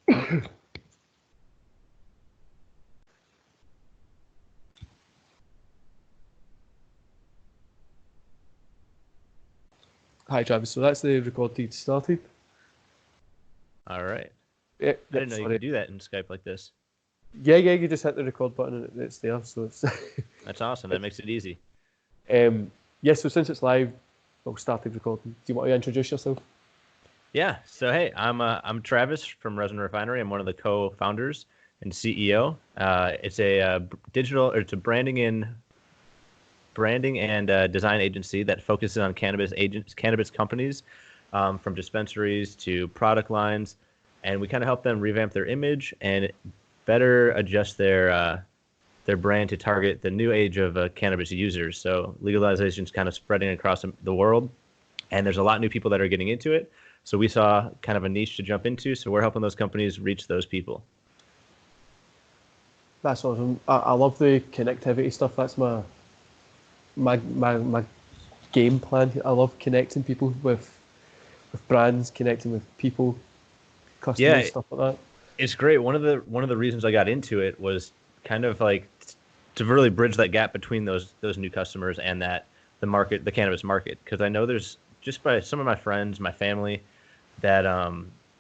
Hi, Travis. So that's the recording started. All right. Yeah, I didn't know you sorry. could do that in Skype like this. Yeah, you just hit the record button and it's there. So it's That's awesome. That makes it easy. yeah. So since it's live, we'll start the recording. Do you want to introduce yourself? Yeah. So hey, I'm Travis from Resin Refinery. I'm one of the co-founders and CEO. It's a it's a branding and design agency that focuses on cannabis companies, from dispensaries to product lines, and we kind of help them revamp their image and better adjust their brand to target the new age of cannabis users. So legalization is kind of spreading across the world, and there's a lot of new people that are getting into it. So we saw kind of a niche to jump into. So we're helping those companies reach those people. That's awesome. I love the connectivity stuff. That's my game plan. I love connecting people with brands, connecting with people, customers, Yeah, stuff like that. it's great. One of the reasons I got into it was kind of like to really bridge that gap between those new customers and the cannabis market. Because I know there's just by some of my friends, my family, that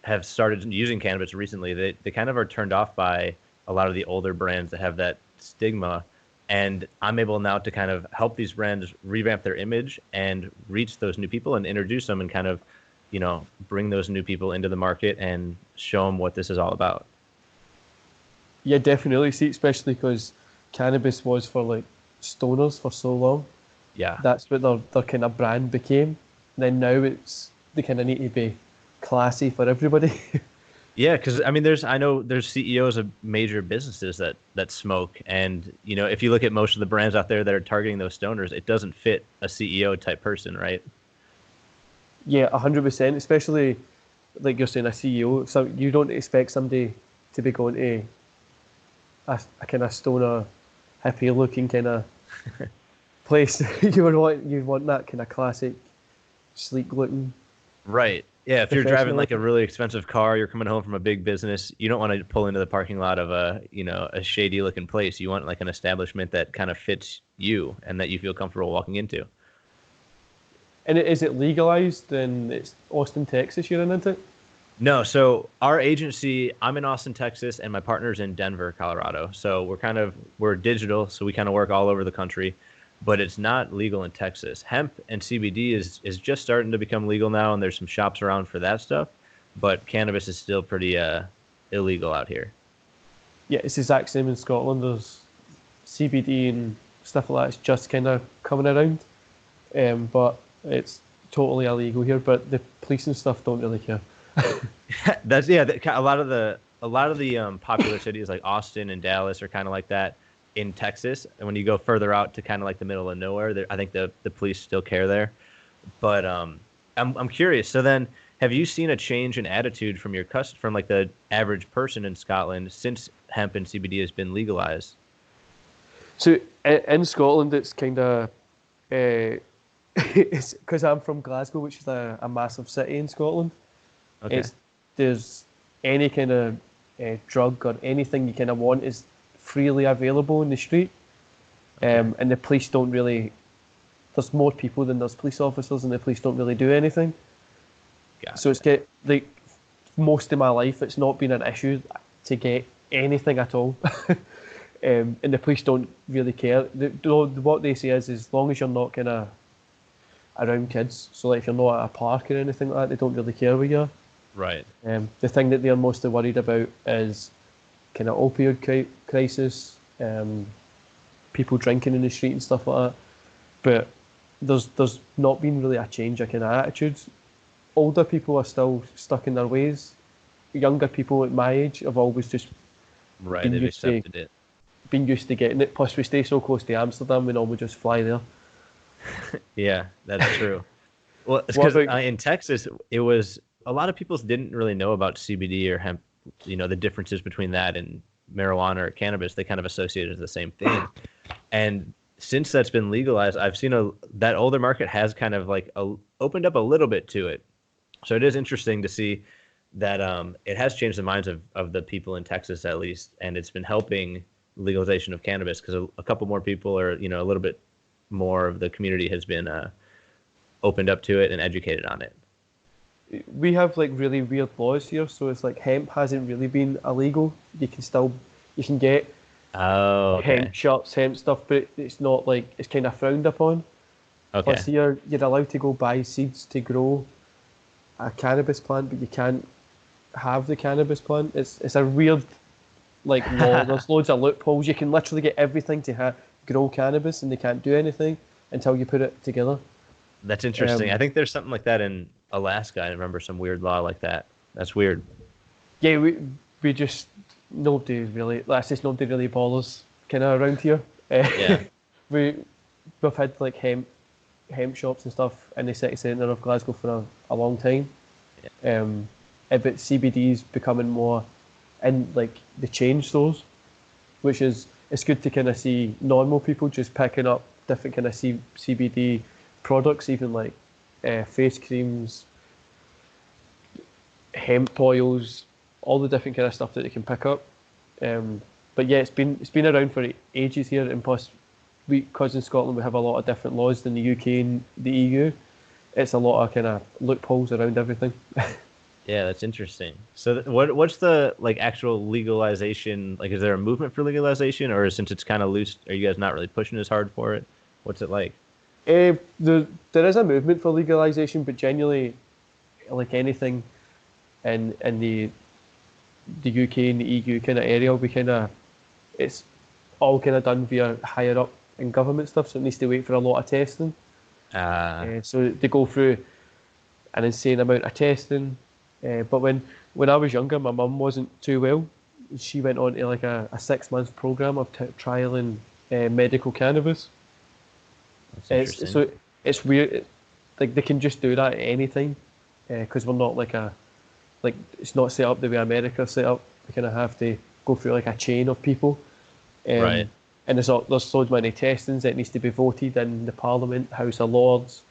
have started using cannabis recently. They kind of are turned off by a lot of the older brands that have that stigma. And I'm able now to kind of help these brands revamp their image and reach those new people and introduce them and kind of, bring those new people into the market and show them what this is all about. Yeah, definitely. See, especially because cannabis was for like stoners for so long. Yeah. That's what their kind of brand became. And then now they kind of need to be classy for everybody. Yeah, because I mean, I know there's CEOs of major businesses that smoke, and if you look at most of the brands out there that are targeting those stoners, it doesn't fit a CEO type person, right? Yeah, 100%. Especially like you're saying, a CEO. So you don't expect somebody to be going to a kind of stoner, hippie looking kind of place. You want that kind of classic, sleek looking, Right. Yeah, if you're driving professional like a looking. really expensive car, you're coming home from a big business, you don't want to pull into the parking lot of a shady looking place. You want like an establishment that kind of fits you and that you feel comfortable walking into. And is it legalized? Then it's Austin, Texas. You're in, isn't it? No, so our agency, I'm in Austin, Texas, and my partner's in Denver, Colorado. So we're digital, so we kind of work all over the country, but it's not legal in Texas. Hemp and CBD is just starting to become legal now, and there's some shops around for that stuff, but cannabis is still pretty illegal out here. Yeah, it's the exact same in Scotland. There's CBD and stuff like that. It's just kind of coming around, but it's totally illegal here. But the police and stuff don't really care. That's yeah. A lot of the popular cities like Austin and Dallas are kind of like that in Texas, and when you go further out to kind of like the middle of nowhere, I think the police still care there. But I'm curious. So then, have you seen a change in attitude from like the average person in Scotland since hemp and CBD has been legalized? So in Scotland, it's kind of it's because I'm from Glasgow, which is a massive city in Scotland. Okay. It's there's any kind of drug or anything you kind of want is freely available in the street, Okay. and the police don't really. There's more people than there's police officers, and the police don't really do anything. So it's Gotcha. get like most of my life, it's not been an issue to get anything at all. And the police don't really care. What they say is, as long as you're not kind of around kids, so like if you're not at a park or anything like that, they don't really care where you are. Right. The thing that they're mostly worried about is kind of opioid crisis, people drinking in the street and stuff like that. But there's not been really a change in kind of attitudes. Older people are still stuck in their ways. Younger people at my age have always just Right. been They've used to accepted it. been used to getting it. Plus, we stay so close to Amsterdam, we normally just fly there. Yeah, that's true. Well, it's What because about in Texas, it was a lot of people didn't really know about CBD or hemp, the differences between that and marijuana or cannabis. They kind of associated as the same thing. And since that's been legalized, I've seen that older market has kind of like opened up a little bit to it. So it is interesting to see, that it has changed the minds of the people in Texas at least, and it's been helping legalization of cannabis because a couple more people, or a little bit more of the community has been opened up to it and educated on it. We have like really weird laws here, so it's like hemp hasn't really been illegal. You can get Oh, okay. hemp shops, hemp stuff, but it's not like it's kind of frowned upon. Okay. Plus, you're allowed to go buy seeds to grow a cannabis plant, but you can't have the cannabis plant. It's a weird like law. There's loads of loopholes. You can literally get everything to grow cannabis, and they can't do anything until you put it together. That's interesting. I think there's something like that in Alaska. I remember some weird law like that. That's weird. Yeah, we just nobody really bothers kind of around here. Yeah. We've had like hemp shops and stuff in the city centre of Glasgow for a long time. Yeah. But CBD's becoming more, and like they changed those, which is it's good to kind of see normal people just picking up different kind of CBD products, even like face creams, hemp oils, all the different kind of stuff that they can pick up. But yeah, it's been around for ages here, and plus, because in Scotland we have a lot of different laws than the UK and the EU. It's a lot of kind of loopholes around everything. Yeah, that's interesting. So what's the like actual legalization? Like, is there a movement for legalization, or since it's kind of loose, are you guys not really pushing as hard for it? What's it like? There is a movement for legalisation, but generally, like anything in the UK and the EU kind of area, it's all kind of done via higher up in government stuff, so it needs to wait for a lot of testing. So they go through an insane amount of testing. But when I was younger, my mum wasn't too well. She went on to like a 6 month program of trialing medical cannabis. That's interesting. So it's weird. Like they can just do that at any time because we're not like it's not set up the way America's set up. We kind of have to go through like a chain of people. Right. And there's so many testings. It needs to be voted in the Parliament, House of Lords.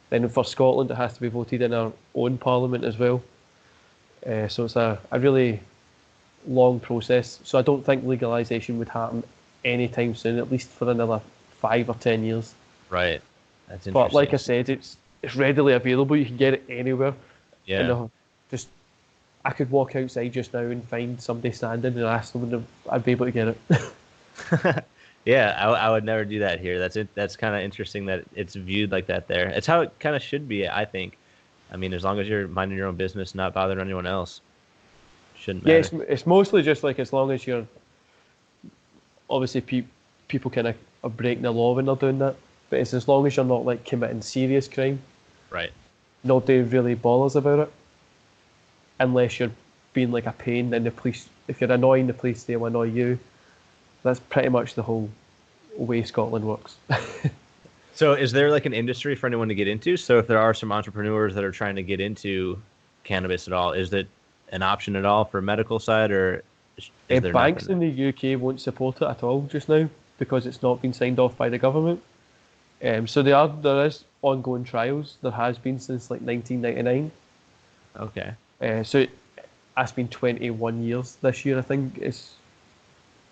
Then for Scotland, it has to be voted in our own Parliament as well. So it's a really long process. So I don't think legalisation would happen anytime soon, at least for another 5 or 10 years. Right. That's interesting. But like I said, it's readily available. You can get it anywhere. Yeah. And I could walk outside just now and find somebody standing and ask them, and I'd be able to get it. Yeah, I would never do that here. That's kind of interesting that it's viewed like that there. It's how it kind of should be, I think. I mean, as long as you're minding your own business, not bothering anyone else, shouldn't matter. Yeah, it's mostly just like as long as you're obviously people kind of are breaking the law when they're doing that, but it's as long as you're not like committing serious crime. Right. Nobody really bothers about it, unless you're being like a pain. Then the police, if you're annoying the police, they'll annoy you. That's pretty much the whole way Scotland works. So is there like an industry for anyone to get into? So if there are some entrepreneurs that are trying to get into cannabis at all, is that an option at all for medical side, or is there banks nothing? in the UK won't support it at all just now because it's not been signed off by the government. So there is ongoing trials. There has been since like 1999. Okay. So that's been 21 years this year. I think it's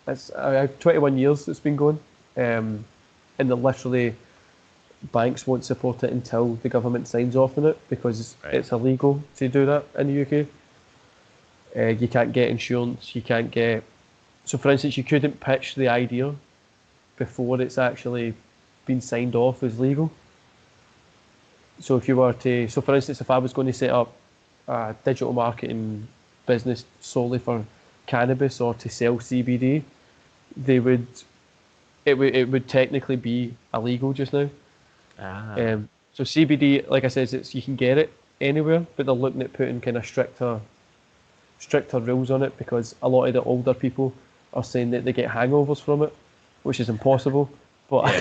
21 years it's been going, and then literally banks won't support it until the government signs off on it because it's illegal to do that in the UK. You can't get insurance. You can't get. So, for instance, you couldn't pitch the idea before it's actually been signed off as legal. So, if you were to, so for instance, if I was going to set up a digital marketing business solely for cannabis or to sell CBD, it would technically be illegal just now. So CBD, like I said, you can get it anywhere, but they're looking at putting kind of stricter rules on it because a lot of the older people are saying that they get hangovers from it, which is impossible. But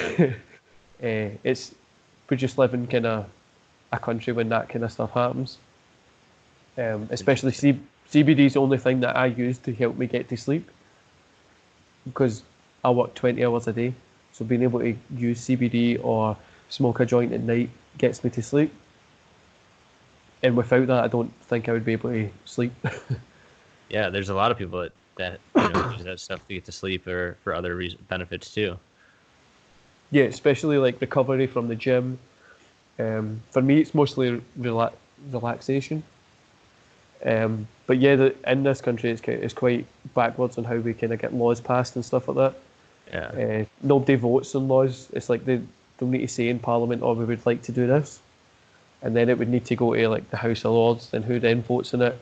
we just live in kind of a country when that kind of stuff happens. Especially CBD is the only thing that I use to help me get to sleep because I work 20 hours a day. So being able to use CBD or smoke a joint at night gets me to sleep. and without that, I don't think I would be able to sleep. Yeah, there's a lot of people that use that stuff to get to sleep or for other benefits too. Yeah, especially like recovery from the gym. For me, it's mostly relaxation. But yeah, in this country, it's quite backwards on how we kind of get laws passed and stuff like that. Yeah. Nobody votes on laws. It's like they'll need to say in Parliament, "Oh, we would like to do this," and then it would need to go to like the House of Lords, then who then votes on it,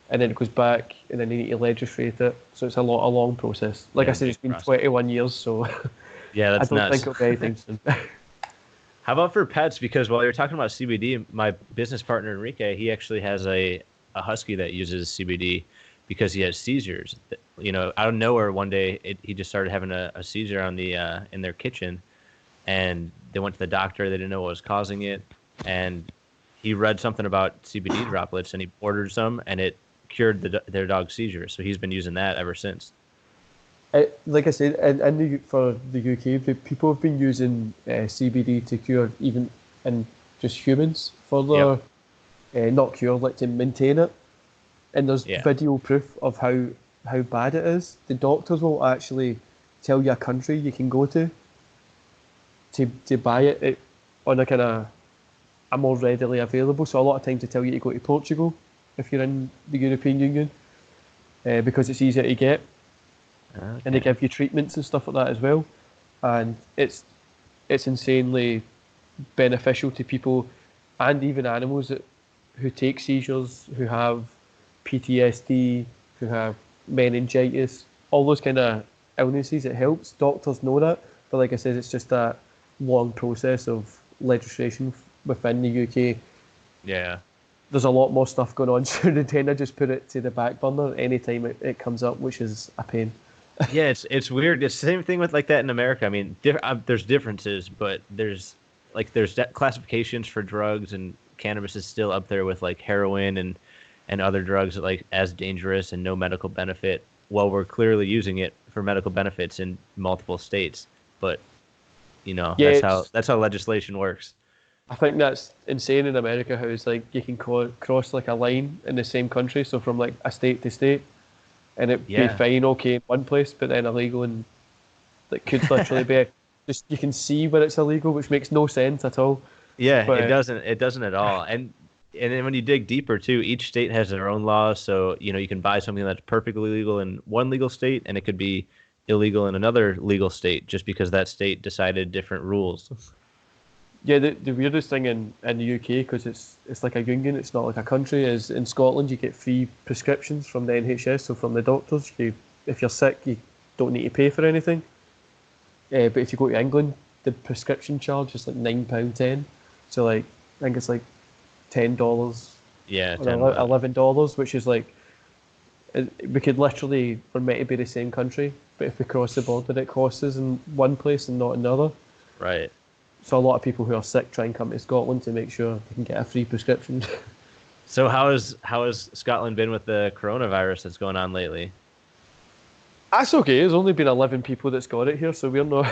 and then it goes back, and then they need to legislate it. So it's a long process. Like I Yeah, said, big it's been process. 21 years, so Yeah, I that's don't think nuts. it'll be anything soon. How about for pets? Because while you're talking about CBD, my business partner Enrique, he actually has a husky that uses CBD because he has seizures. Out of nowhere one day he just started having a seizure on the in their kitchen, and they went to the doctor. They didn't know what was causing it, and he read something about CBD droplets, and he ordered some, and it cured their dog's seizure. So he's been using that ever since. Like I said, for the UK, people have been using CBD to cure even in just humans for Yep. their not cure, like to maintain it. And there's Yeah. video proof of how bad it is. The doctors will actually tell you a country you can go to buy it on a kind of a more readily available. So a lot of times they tell you to go to Portugal if you're in the European Union because it's easier to get, and they Okay. give you treatments and stuff like that as well. And it's insanely beneficial to people and even animals who take seizures, who have PTSD, who have meningitis, all those kind of illnesses. It helps. Doctors know that, but like I said, it's just that long process of legislation within the UK. Yeah. There's a lot more stuff going on, so they tend to just put it to the back burner anytime it comes up, which is a pain. Yeah, it's weird. It's the same thing with like that in America. I mean, there's differences, but there's classifications for drugs, and cannabis is still up there with like heroin and other drugs that like as dangerous and no medical benefit. Well, we're clearly using it for medical benefits in multiple states, but Yeah, that's how legislation works. I think that's insane in America how it's like you can cross like a line in the same country, so from like a state to state, and it'd be Yeah. fine, okay, in one place, but then illegal, and that could literally be just you can see where it's illegal, which makes no sense at all. Yeah, But it doesn't at all. And then when you dig deeper too, each state has their own laws. So, you can buy something that's perfectly legal in one legal state and it could be illegal in another legal state just because that state decided different rules. yeah, the weirdest thing in the UK, because it's like a union, it's not like a country, is in Scotland you get free prescriptions from the NHS, so from the doctors. If you're sick, you don't need to pay for anything. But if you go to England, the prescription charge is like £9.10. So like I think it's like $10 Yeah, or 10, 11. $11, which is like we could literally we're meant to be the same country, but if we cross the border, it costs us in one place and not another. Right. So a lot of people who are sick try and come to Scotland to make sure they can get a free prescription. So how has Scotland been with the coronavirus that's going on lately? That's okay. There's only been 11 people that's got it here, so we're not.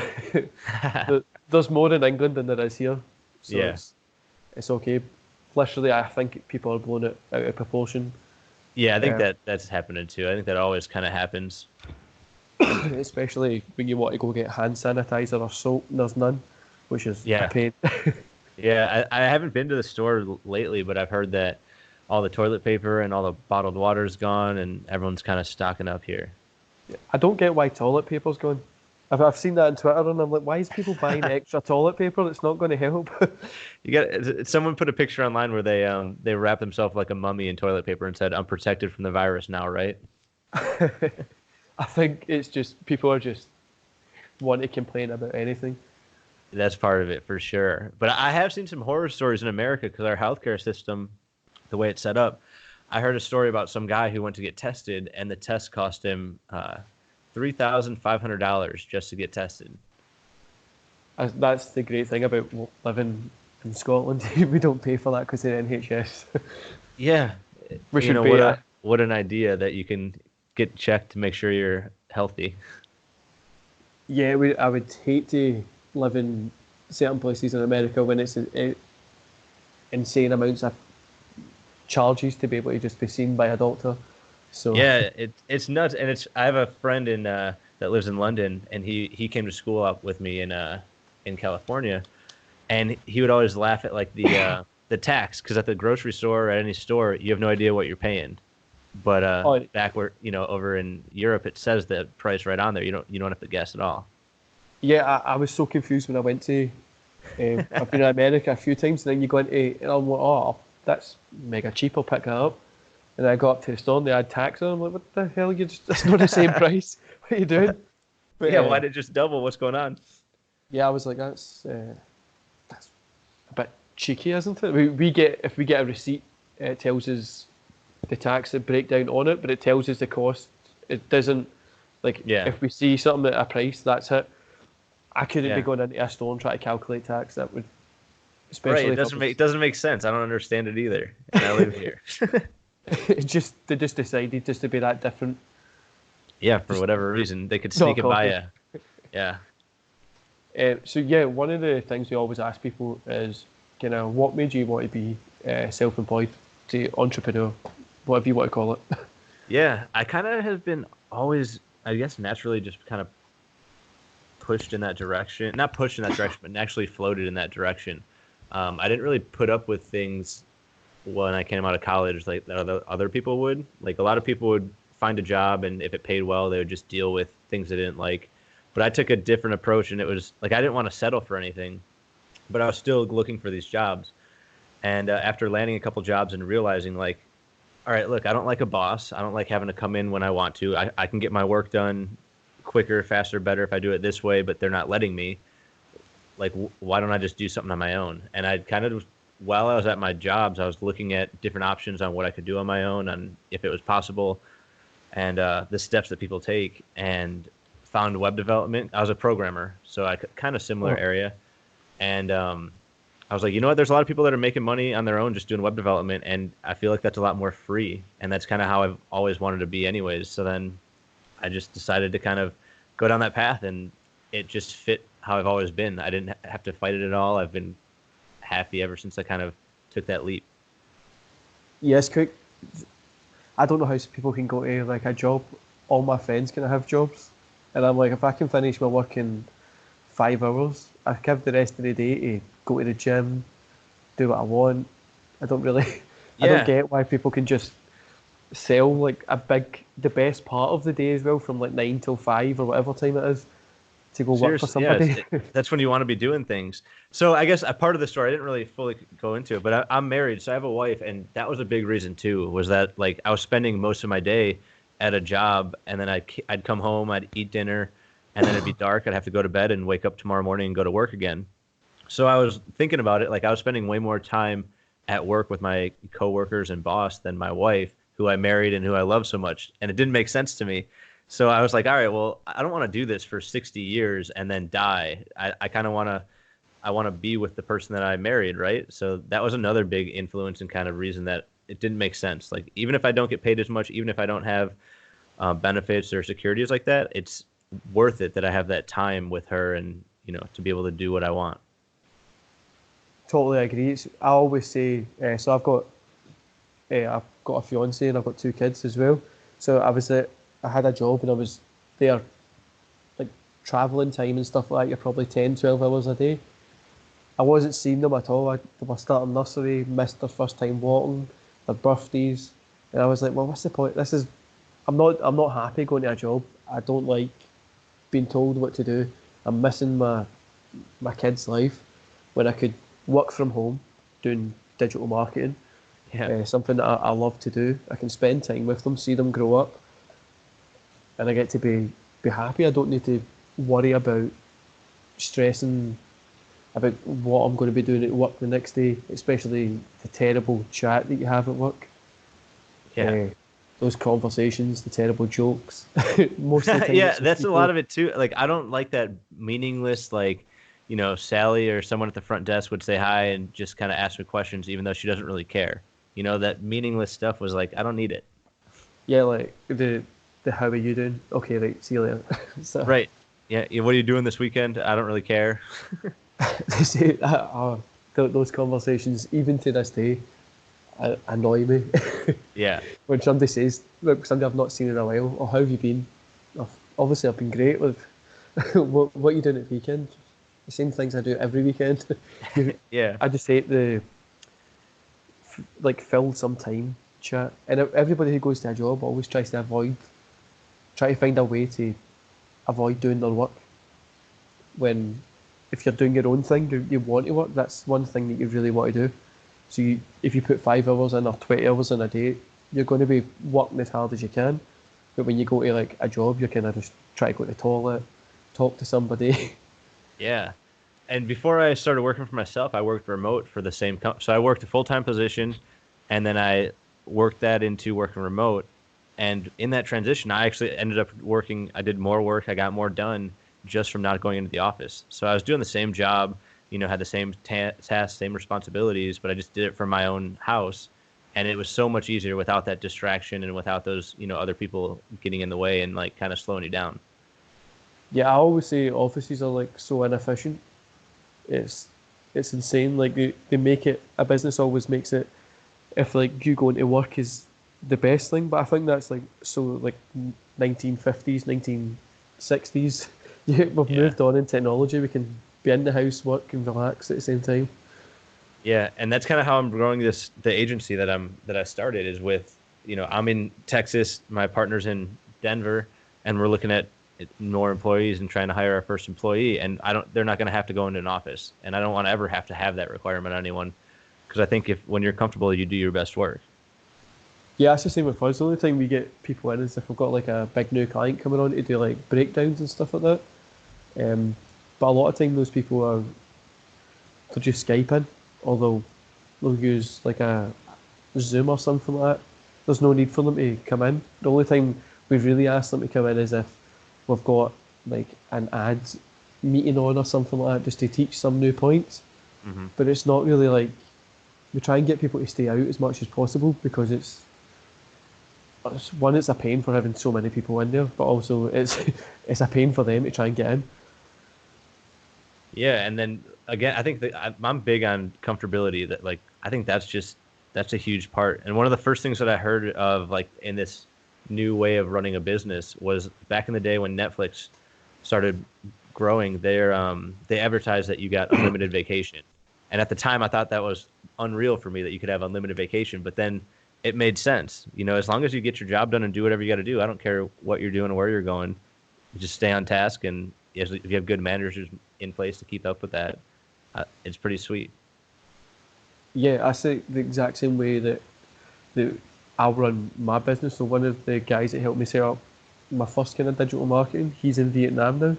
There's more in England than there is here, so Yeah. it's okay. Literally, I think people are blowing it out of proportion. Yeah, I think Um, that's happening too. I think that always kind of happens. Especially when you want to go get hand sanitizer or soap and there's none, which is a Yeah. pain. Yeah, I haven't been to the store lately, but I've heard that all the toilet paper and all the bottled water's gone and everyone's kind of stocking up here. I don't get why toilet paper's gone. I've seen that on Twitter and I'm like, why is people buying extra toilet paper? It's not going to help. You got someone put a picture online where they wrapped themselves like a mummy in toilet paper and said, "I'm protected from the virus now," right? I think it's just people are just want to complain about anything. That's part of it for sure. But I have seen some horror stories in America because our healthcare system, the way it's set up, I heard a story about some guy who went to get tested and the test cost him $3,500 just to get tested. That's the great thing about living in Scotland. We don't pay for that because of the NHS. Yeah, We you should know pay it. what an idea that you can get checked to make sure you're healthy. Yeah, I would hate to live in certain places in America when it's insane amounts of charges to be able to just be seen by a doctor. So Yeah, it's nuts, and it's I have a friend in that lives in London, and he came to school up with me in California, and he would always laugh at like the tax because at the grocery store or at any store you have no idea what you're paying, but oh, back where over in Europe it says the price right on there. You don't have to guess at all. yeah, I was so confused when I went to. I've been in America a few times, and then you go into, and I'm like, oh, that's mega cheap. I'll pick that up. And I got up to the store and they had tax on. I'm like, what the hell? It's not the same price. What are you doing? But Yeah, why did it just double? What's going on? yeah, I was like, that's a bit cheeky, isn't it? We get if we get a receipt, it tells us the tax and breakdown on it, but it tells us the cost. It doesn't like Yeah, if we see something at a price, that's it. I couldn't be yeah. going into a store and try to calculate tax. That would, Right. especially It if I doesn't make was, it doesn't make sense. I don't understand it either, and I live here. they just decided just to be that different. Yeah, for Just whatever reason, they could sneak knock it off by it. you. Yeah. So yeah, one of the things we always ask people is, what made you want to be self-employed, to entrepreneur, whatever you want to call it. Yeah, I kind of have been always, I guess, naturally just kind of pushed in that direction. Not pushed in that direction, but naturally floated in that direction. I didn't really put up with things when I came out of college like other people would. Like a lot of people would find a job, and if it paid well, they would just deal with things they didn't like. But I took a different approach, and it was like I didn't want to settle for anything, but I was still looking for these jobs. And after landing a couple jobs and realizing like, all right, look, I don't like a boss. I don't like having to come in when I want to. I can get my work done quicker, faster, better if I do it this way, but they're not letting me. Like, why don't I just do something on my own? And I kind of, while I was at my jobs, I was looking at different options on what I could do on my own, and if it was possible, and the steps that people take, and found web development. I was a programmer, so I kind of similar Oh, area, and I was like, you know what? There's a lot of people that are making money on their own just doing web development, and I feel like that's a lot more free, and that's kind of how I've always wanted to be, anyways. So then I just decided to kind of go down that path, and it just fit how I've always been. I didn't have to fight it at all. I've been happy ever since I kind of took that leap. yes, quick. I don't know how people can go to like a job. All my friends can have jobs, and I'm like, if I can finish my work in 5 hours, I have the rest of the day to go to the gym, do what I want. I don't really, I don't Yeah. get why people can just sell like the best part of the day as well, from like 9 till 5 or whatever time it is, to go work for Seriously, yeah, somebody. that's when you want to be doing things. So I guess a part of the story I didn't really fully go into it, but I'm married, so I have a wife, and that was a big reason too. Was that like I was spending most of my day at a job, and then I'd come home, I'd eat dinner, and then it'd be dark. I'd have to go to bed and wake up tomorrow morning and go to work again. So I was thinking about it, like I was spending way more time at work with my coworkers and boss than my wife, who I married and who I love so much, and it didn't make sense to me. So I was like, all right, well, I don't want to do this for 60 years and then die. I kind of want to be with the person that I married, right? So that was another big influence and kind of reason that it didn't make sense. Like even if I don't get paid as much, even if I don't have benefits or securities like that, it's worth it that I have that time with her and to be able to do what I want. Totally agree. I always say, so I've got a fiance and I've got 2 kids as well. So I had a job and I was there, like traveling time and stuff like that. You're probably 10, 12 hours a day. I wasn't seeing them at all. They were starting nursery, missed their first time walking, their birthdays, and I was like, well, what's the point? I'm not happy going to a job. I don't like being told what to do. I'm missing my kid's life when I could work from home doing digital marketing, Yeah. something that I love to do. I can spend time with them, see them grow up, and I get to be happy. I don't need to worry about stressing about what I'm going to be doing at work the next day, especially the terrible chat that you have at work. Yeah. Those conversations, the terrible jokes. Most of the time, Yeah, it's just that's a lot people. of it too. Like I don't like that meaningless like, Sally or someone at the front desk would say hi and just kind of ask me questions even though she doesn't really care. That meaningless stuff was like I don't need it. Yeah, like the how are you doing? Okay, right, see you later. So Right. Yeah, what are you doing this weekend? I don't really care. they say those conversations, even to this day, annoy me. Yeah. When somebody says, look, somebody I've not seen in a while, or how have you been? Obviously, I've been great. With what are you doing at the weekend? The same things I do every weekend. Yeah. I just hate the like fill some time chat, and everybody who goes to a job always tries to try to find a way to avoid doing their work. When if you're doing your own thing, you want to work. That's one thing that you really want to do. So if you put 5 hours in or 20 hours in a day, you're going to be working as hard as you can. But when you go to like a job, you're kind of just try to go to the toilet, talk to somebody. Yeah. And before I started working for myself, I worked remote for the same company. So I worked a full-time position, and then I worked that into working remote. And in that transition, I actually ended up working. I did more work. I got more done just from not going into the office. So I was doing the same job, had the same tasks, same responsibilities, but I just did it from my own house. And it was so much easier without that distraction and without those, other people getting in the way and like kind of slowing you down. Yeah, I always say offices are like so inefficient. It's it's insane. Like they make it a business always makes it if like you going to work is the best thing, but I think that's like so like 1950s, 1960s. Yeah, we've Yeah. moved on in technology. We can be in the house, work, and relax at the same time. Yeah, and that's kind of how I'm growing the agency that I started is with, I'm in Texas, my partner's in Denver, and we're looking at more employees and trying to hire our first employee, and they're not going to have to go into an office, and I don't want to ever have to have that requirement on anyone, because I think if when you're comfortable, you do your best work. Yeah, that's the same with us. The only time we get people in is if we've got like a big new client coming on to do like breakdowns and stuff like that. But a lot of time those people are they're just Skyping, or they'll use like a Zoom or something like that. There's no need for them to come in. The only time we really ask them to come in is if we've got like an ad meeting on or something like that, just to teach some new points. Hmm. But it's not really like we try and get people to stay out as much as possible because one, it's a pain for having so many people in there, but also it's it's a pain for them to try and get in. Yeah, and then again, I think that I'm big on comfortability. That like I think that's a huge part. And one of the first things that I heard of like in this new way of running a business was back in the day when Netflix started growing. They advertised that you got unlimited vacation, and at the time I thought that was unreal for me that you could have unlimited vacation. But then it made sense. As long as you get your job done and do whatever you got to do, I don't care what you're doing or where you're going. Just stay on task, and if you have good managers in place to keep up with that, it's pretty sweet. Yeah, I say the exact same way that I run my business. So one of the guys that helped me set up my first kind of digital marketing, he's in Vietnam now,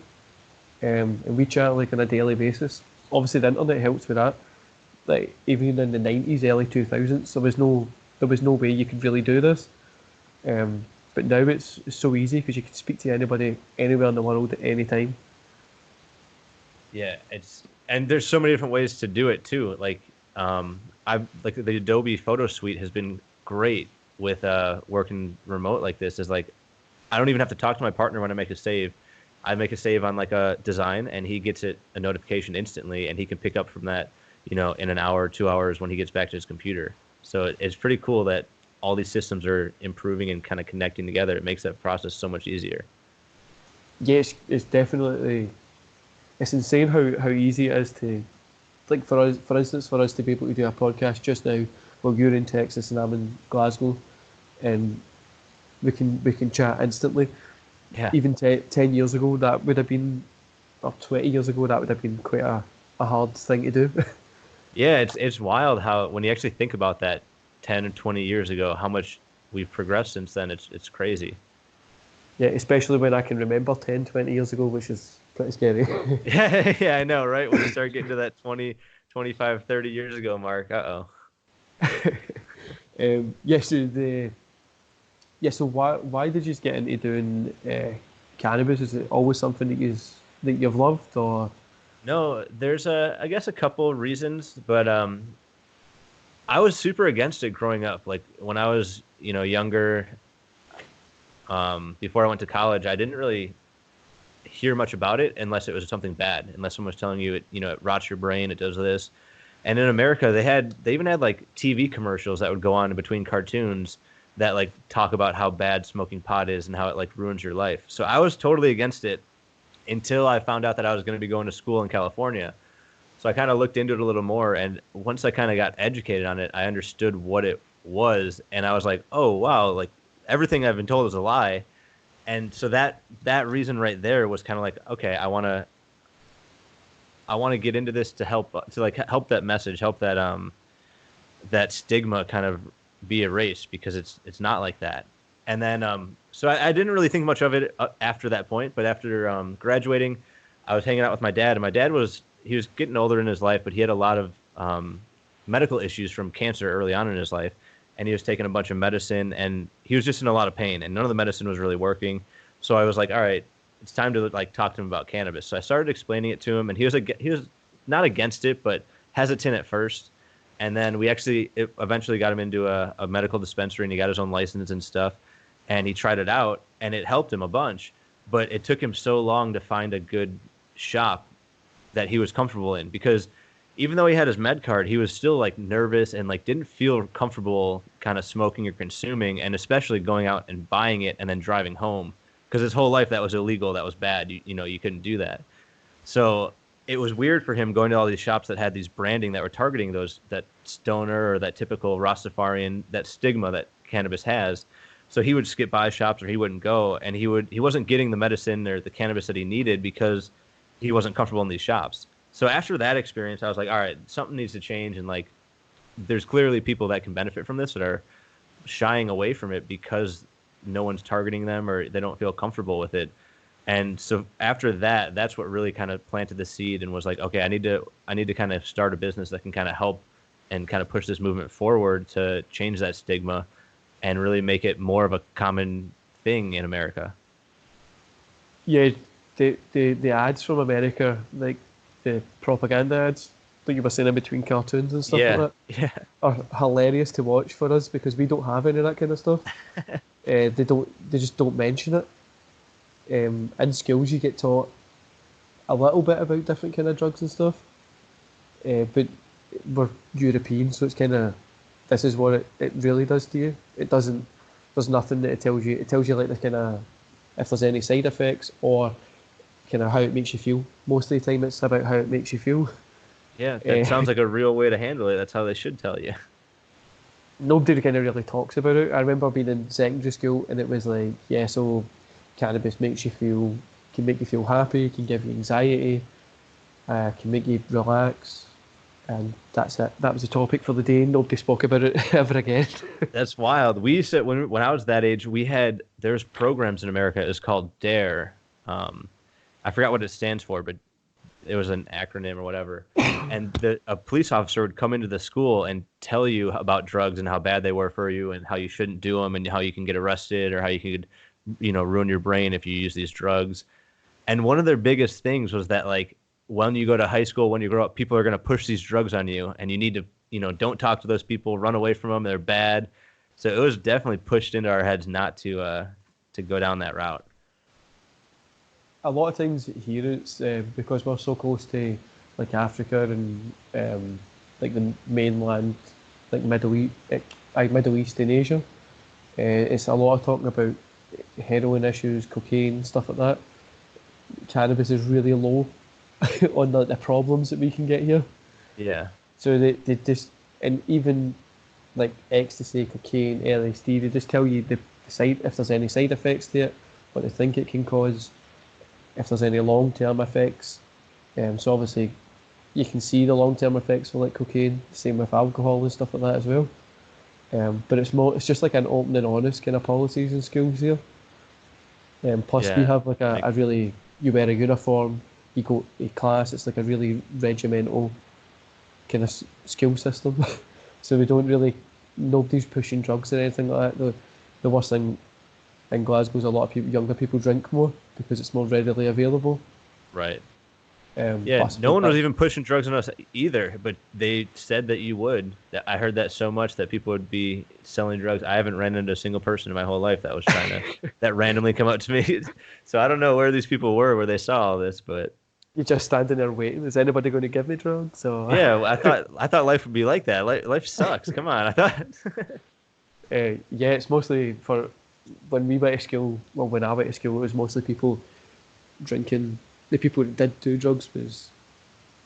and we chat like on a daily basis. Obviously, the internet helps with that. Like even in the 90s, early 2000s, there was no way you could really do this. But now it's so easy because you can speak to anybody anywhere in the world at any time. Yeah, and there's so many different ways to do it too. Like I've like the Adobe Photo Suite has been great with working remote like this. Is like I don't even have to talk to my partner when I make a save. I make a save on like a design, and he gets a notification instantly, and he can pick up from that, in an hour, 2 hours when he gets back to his computer. So it's pretty cool that all these systems are improving and kind of connecting together. It makes that process so much easier. Yes, it's definitely it's insane how easy it is to like for instance for us to be able to do a podcast just now while you're in Texas and I'm in Glasgow, and we can chat instantly. Yeah. Even 10 years ago that would have been, or 20 years ago that would have been quite a hard thing to do. Yeah, it's wild how when you actually think about that 10 and 20 years ago, how much we've progressed since then. It's crazy. Yeah, especially when I can remember 10, 20 years ago, which is pretty scary. Yeah, yeah, I know, right? When you start getting to that 20, 25, 30 years ago mark, uh-oh. Yeah, so so why did you get into doing cannabis? Is it always something that you've loved, or No, there's I guess a couple reasons, but I was super against it growing up. Like when I was, younger, before I went to college, I didn't really hear much about it unless it was something bad, unless someone was telling you it, it rots your brain, it does this. And in America, they even had like TV commercials that would go on in between cartoons that like talk about how bad smoking pot is and how it like ruins your life. So I was totally against it until I found out that I was going to be going to school in California. So I kind of looked into it a little more, and once I kind of got educated on it, I understood what it was, and I was like, oh wow, like everything I've been told is a lie. And so that reason right there was kind of like, okay, I want to get into this to help that message, help that stigma kind of be erased, because it's not like that. And then so I didn't really think much of it after that point, but after graduating, I was hanging out with my dad, and my dad he was getting older in his life, but he had a lot of medical issues from cancer early on in his life, and he was taking a bunch of medicine, and he was just in a lot of pain, and none of the medicine was really working. So I was like, all right, it's time to like talk to him about cannabis. So I started explaining it to him, and he was not against it, but hesitant at first. And then we eventually got him into a medical dispensary, and he got his own license and stuff. And he tried it out, and it helped him a bunch. But it took him so long to find a good shop that he was comfortable in, because even though he had his med card, he was still like nervous and like didn't feel comfortable kind of smoking or consuming, and especially going out and buying it and then driving home, because his whole life that was illegal, that was bad. You couldn't do that. So it was weird for him going to all these shops that had these branding that were targeting that stoner or that typical Rastafarian, that stigma that cannabis has. So he would skip by shops, or he wouldn't go, and he wasn't getting the medicine or the cannabis that he needed because he wasn't comfortable in these shops. So after that experience, I was like, all right, something needs to change, and like there's clearly people that can benefit from this that are shying away from it because no one's targeting them or they don't feel comfortable with it. And so after that, that's what really kind of planted the seed and was like, okay, I need to kind of start a business that can kind of help and kind of push this movement forward to change that stigma and really make it more of a common thing in America. Yeah, the ads from America, like the propaganda ads, like you were saying, in between cartoons and stuff like that, Yeah. are hilarious to watch for us because we don't have any of that kind of stuff. They just don't mention it. In schools, you get taught a little bit about different kind of drugs and stuff, but we're European, so it's kind of, this is what it really does to you. It doesn't. There's nothing that it tells you. It tells you like the kind of, if there's any side effects or kind of how it makes you feel. Most of the time, it's about how it makes you feel. Yeah, that sounds like a real way to handle it. That's how they should tell you. Nobody kind of really talks about it. I remember being in secondary school, and it was like, yeah, so cannabis can make you feel happy, can give you anxiety, can make you relax, and that's it. That was the topic for the day. Nobody spoke about it ever again. That's wild. We used to, when I was that age, there's programs in America. It's called DARE. I forgot what it stands for, but it was an acronym or whatever. And a police officer would come into the school and tell you about drugs and how bad they were for you and how you shouldn't do them and how you can get arrested or how you could, ruin your brain if you use these drugs. And one of their biggest things was that, like, when you go to high school, when you grow up, people are going to push these drugs on you, and you need to, don't talk to those people, run away from them. They're bad. So it was definitely pushed into our heads not to go down that route. A lot of times here, it's because we're so close to like Africa and like the mainland, like Middle East and Asia. It's a lot of talking about heroin issues, cocaine, stuff like that. Cannabis is really low on the problems that we can get here. Yeah. So they just, and even like ecstasy, cocaine, LSD, they just tell you the side, if there's any side effects to it, what they think it can cause, if there's any long-term effects. So obviously you can see the long-term effects for like cocaine, same with alcohol and stuff like that as well. But it's just like an open and honest kind of policies in schools here. Plus we have like a really, you wear a uniform, you go to class, it's like a really regimental kind of school system. So we don't really, nobody's pushing drugs or anything like that. The worst thing in Glasgow is a lot of younger people drink more because it's more readily available. Right. No one was even pushing drugs on us either, but they said that you would. I heard that so much that people would be selling drugs. I haven't ran into a single person in my whole life that was trying to that randomly come up to me. So I don't know where these people were, where they saw all this, but you're just standing there waiting. Is anybody going to give me drugs? So Yeah, well, I thought life would be like that. Life sucks. Come on, I thought. yeah, it's mostly for when we went to school. Well, when I went to school, it was mostly people drinking. The people that did do drugs was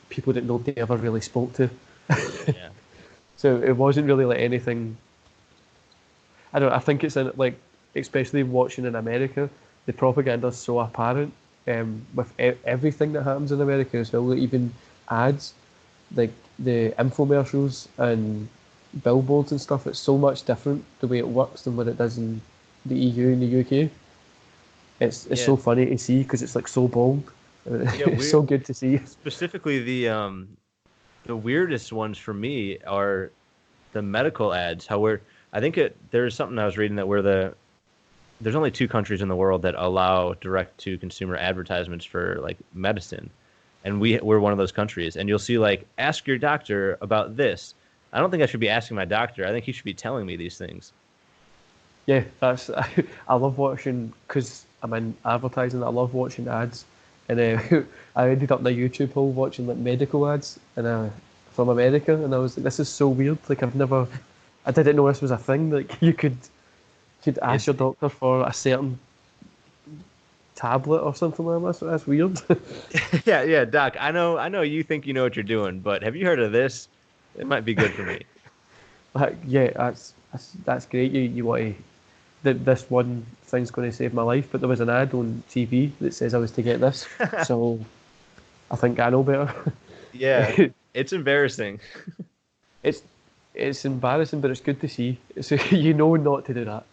people that nobody ever really spoke to. Yeah. So it wasn't really like anything. I don't. I think it's in like, especially watching in America, the propaganda is so apparent with everything that happens in America as well. Like even ads, like the infomercials and billboards and stuff. It's so much different the way it works than what it does in the EU and the UK. It's Yeah. so funny to see because it's like so bold. Yeah, It's so good to see. specifically the weirdest ones for me are the medical ads. I think there's something I was reading that there's only two countries in the world that allow direct to consumer advertisements for like medicine, and we're one of those countries. And you'll see like, ask your doctor about this. I don't think I should be asking my doctor. I think he should be telling me these things. Yeah, that's I love watching because I'm in advertising. I love watching ads, and I ended up in a YouTube hole watching like medical ads and from America, and I was like, this is so weird. Like I didn't know this was a thing. Like you could ask It's your doctor for a certain tablet or something like that. So that's weird. yeah, yeah, doc. I know you think you know what you're doing, but have you heard of this? It might be good for me. Like, yeah, that's great. You want to that this one thing's going to save my life, but there was an ad on TV that says I was to get this, so I think I know better. Yeah, it's embarrassing. it's it's embarrassing, but it's good to see. So you know not to do that.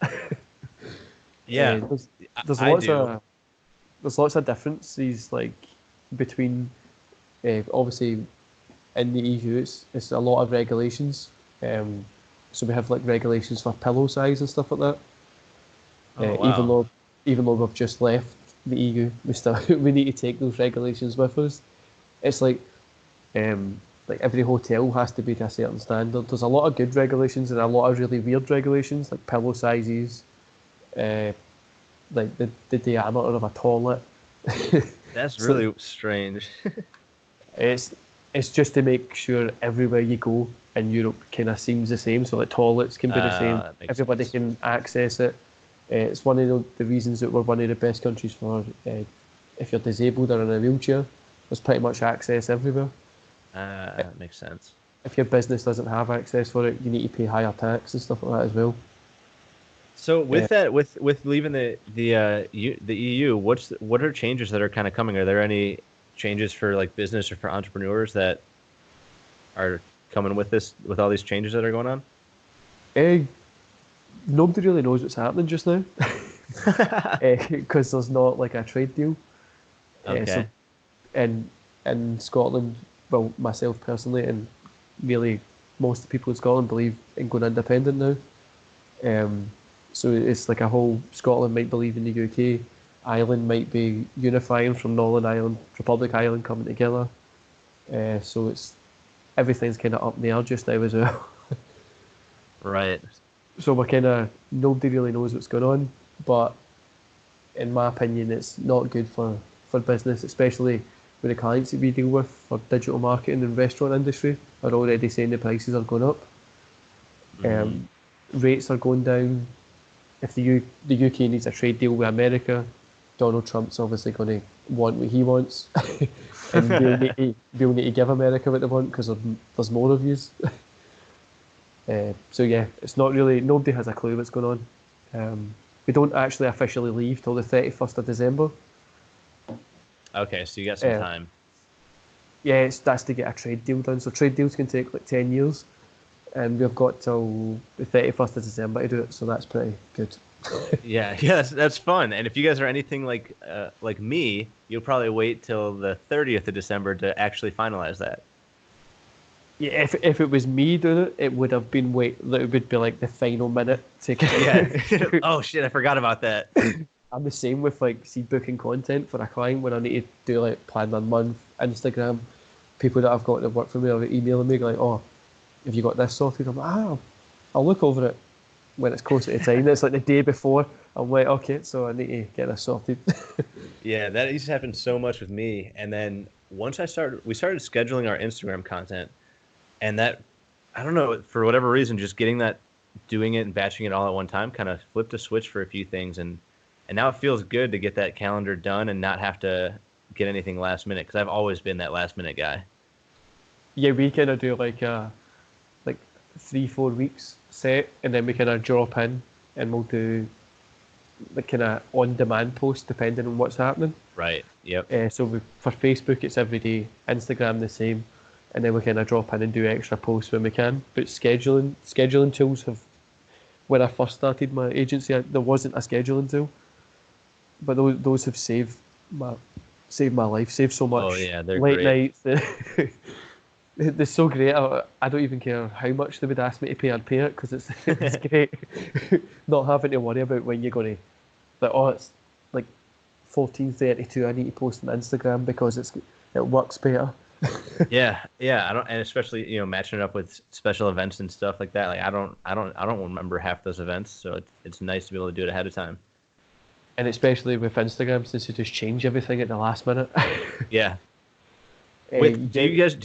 Yeah, There's I lots do. of differences like between obviously in the EU it's a lot of regulations. Um, so we have like regulations for pillow size and stuff like that. Oh Even wow. though we've just left the EU, we still we need to take those regulations with us. It's like every hotel has to be to a certain standard. There's a lot of good regulations and a lot of really weird regulations, like pillow sizes, uh, like the diameter of a toilet. That's So really strange. it's it's just to make sure everywhere you go in Europe kind of seems the same. So like toilets can be the same. That makes Everybody sense. can access it. It's one of the reasons that we're one of the best countries for if you're disabled or in a wheelchair. There's pretty much access everywhere. That makes sense. If your business doesn't have access for it, you need to pay higher tax and stuff like that as well. So Uh, with that, with leaving the EU, what are changes that are kind of coming? Are there any changes for like business or for entrepreneurs that are coming with all these changes that are going on? eh, Nobody really knows what's happening just now because there's not like a trade deal. So Okay. in Scotland, well, myself personally, and really most of the people in Scotland believe in going independent now. So it's like a whole Scotland might believe in the UK, Ireland might be unifying from Northern Ireland, Republic Island coming together. So it's everything's kind of up in the air just now as well. Right. So we're kind of nobody really knows what's going on, but in my opinion, it's not good for business, especially with the clients that we deal with for digital marketing and restaurant industry are already saying the prices are going up. Mm, Um, Rates are going down. If the UK needs a trade deal with America, Donald Trump's obviously going to want what he wants, and we'll need to give America what they want because there's more of yous. So yeah, it's not really nobody has a clue what's going on. We don't actually officially leave till the 31st of December. okay, so you got some Uh, time. yeah, that's to get a trade deal done. So trade deals can take like 10 years, and we've got till the 31st of December to do it. So that's pretty good. Yeah, yeah, that's fun. And if you guys are anything like me, you'll probably wait till the 30th of December to actually finalize that. Yeah, if it was me doing it, it would have been that it would be like the final minute to Yeah. get. Oh shit, I forgot about that. I'm the same with like booking content for a client when I need to do like plan a month, Instagram. People that I've got that work for me are emailing me like, "Oh, have you got this sorted?" I'm like, I'll look over it when it's closer to time. It's like the day before. I'm like, okay, so I need to get this sorted. Yeah, that used to happen so much with me. And then once we started scheduling our Instagram content, and that, I don't know, for whatever reason, just doing it and batching it all at one time kind of flipped a switch for a few things. And now it feels good to get that calendar done and not have to get anything last minute, because I've always been that last minute guy. Yeah, we kind of do like 3-4 weeks set, and then we kind of drop in, and we'll do like kind of on demand posts depending on what's happening. Right. Yep. For Facebook it's every day, Instagram the same, and then we kind of drop in and do extra posts when we can. But scheduling tools have, when I first started my agency, there wasn't a scheduling tool, but those have saved my life, saved so much. Oh yeah, they're late great. nights. They're so great. I don't even care how much they would ask me to pay. I'd pay it because it's great. Not having to worry about when you're going to, like, oh, it's like 14:32. I need to post on Instagram because it works better. Yeah. And especially, matching it up with special events and stuff like that. Like I don't remember half those events, so it's nice to be able to do it ahead of time. And especially with Instagram, since you just change everything at the last minute. Yeah. Wait, do you use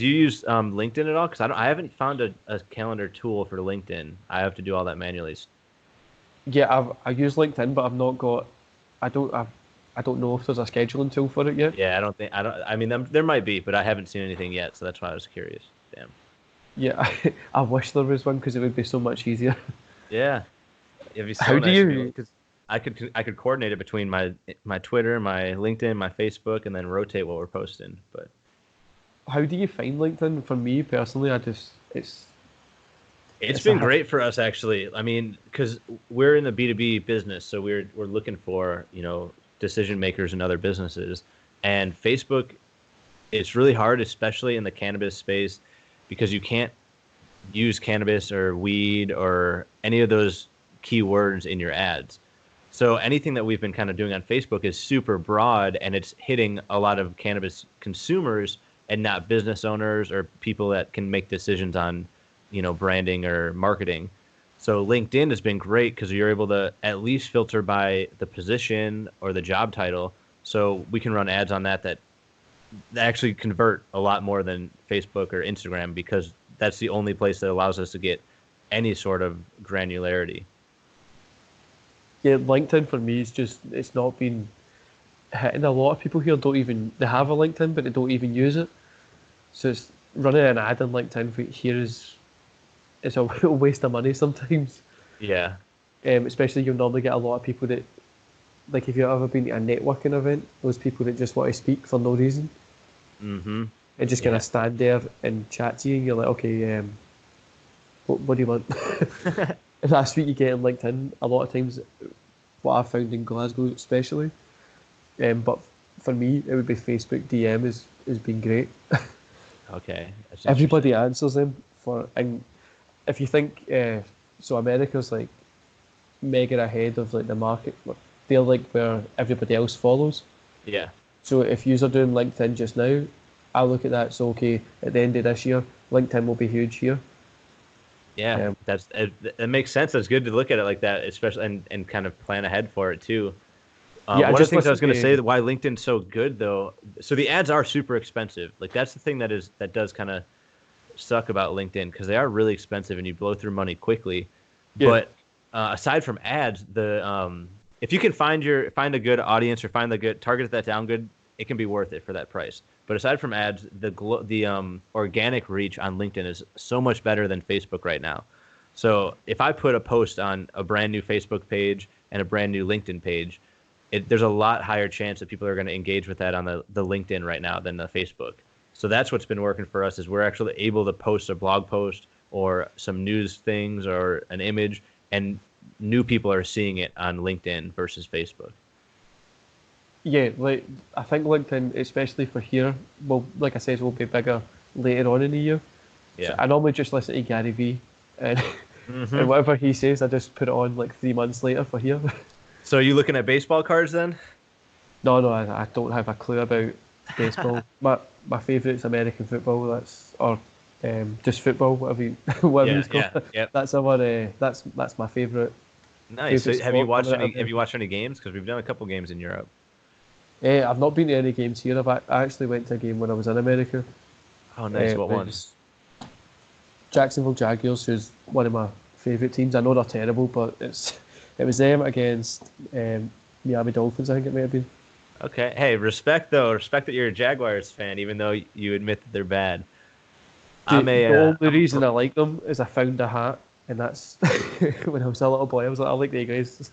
LinkedIn at all? Because I haven't found a calendar tool for LinkedIn. I have to do all that manually. Yeah, I use LinkedIn, but I've not got. I don't know if there's a scheduling tool for it yet. Yeah, I mean, there might be, but I haven't seen anything yet, so that's why I was curious. Damn. Yeah, I wish there was one because it would be so much easier. Yeah. It'd be so How do nice you? because I could coordinate it between my Twitter, my LinkedIn, my Facebook, and then rotate what we're posting. But How do you find LinkedIn? For me personally, it's been great for us, actually. I mean, because we're in the B2B business, so we're looking for, decision makers in other businesses. And Facebook, it's really hard, especially in the cannabis space, because you can't use cannabis or weed or any of those keywords in your ads. So anything that we've been kind of doing on Facebook is super broad, and it's hitting a lot of cannabis consumers and not business owners or people that can make decisions on, branding or marketing. So LinkedIn has been great because you're able to at least filter by the position or the job title. So we can run ads on that actually convert a lot more than Facebook or Instagram, because that's the only place that allows us to get any sort of granularity. Yeah, LinkedIn for me it's not been hitting. A lot of people here they have a LinkedIn, but they don't even use it. So it's running an ad on LinkedIn here it's a real waste of money sometimes. Yeah. Especially you'll normally get a lot of people that, like if you've ever been to a networking event, those people that just want to speak for no reason. Mm-hmm. And just kind of stand there and chat to you, and you're like, okay, what do you want? And that's what you get on LinkedIn a lot of times. What I've found in Glasgow especially. But for me, it would be Facebook DM has been great. Okay. Everybody answers them and if you think so, America's like mega ahead of like the market. They're like where everybody else follows. Yeah. So if yous are doing LinkedIn just now, I look at that. So okay, at the end of this year, LinkedIn will be huge here. Yeah, it makes sense. It's good to look at it like that, especially and kind of plan ahead for it too. Yeah, one of the things I was going to say, why LinkedIn's so good though, so the ads are super expensive. Like that's the thing that does kind of suck about LinkedIn, because they are really expensive and you blow through money quickly. Yeah. But aside from ads, if you can find a good audience or find the good target that down good, it can be worth it for that price. But aside from ads, the organic reach on LinkedIn is so much better than Facebook right now. So if I put a post on a brand new Facebook page and a brand new LinkedIn page, there's a lot higher chance that people are going to engage with that on the LinkedIn right now than the Facebook. So that's what's been working for us, is we're actually able to post a blog post or some news things or an image, and new people are seeing it on LinkedIn versus Facebook. Yeah, like I think LinkedIn, especially for here, well, like I said, will be bigger later on in the year. Yeah. So I normally just listen to Gary Vee, and mm-hmm. and whatever he says, I just put it on like 3 months later for here. So are you looking at baseball cards then? No, I don't have a clue about baseball. my favourite's American football. Just football, whatever you call it. Yeah. That's my favourite. Nice. So have you watched any games? Because we've done a couple games in Europe. I've not been to any games here. I actually went to a game when I was in America. Oh, nice. What It one? was Jacksonville Jaguars, who's one of my favourite teams. I know they're terrible, but it was them against Miami Dolphins, I think it may have been. Okay. Hey, respect though. Respect that you're a Jaguars fan, even though you admit that they're bad. The, I'm a. the only I'm a reason I like them is I found a hat, and that's when I was a little boy. I was like, I like the guys.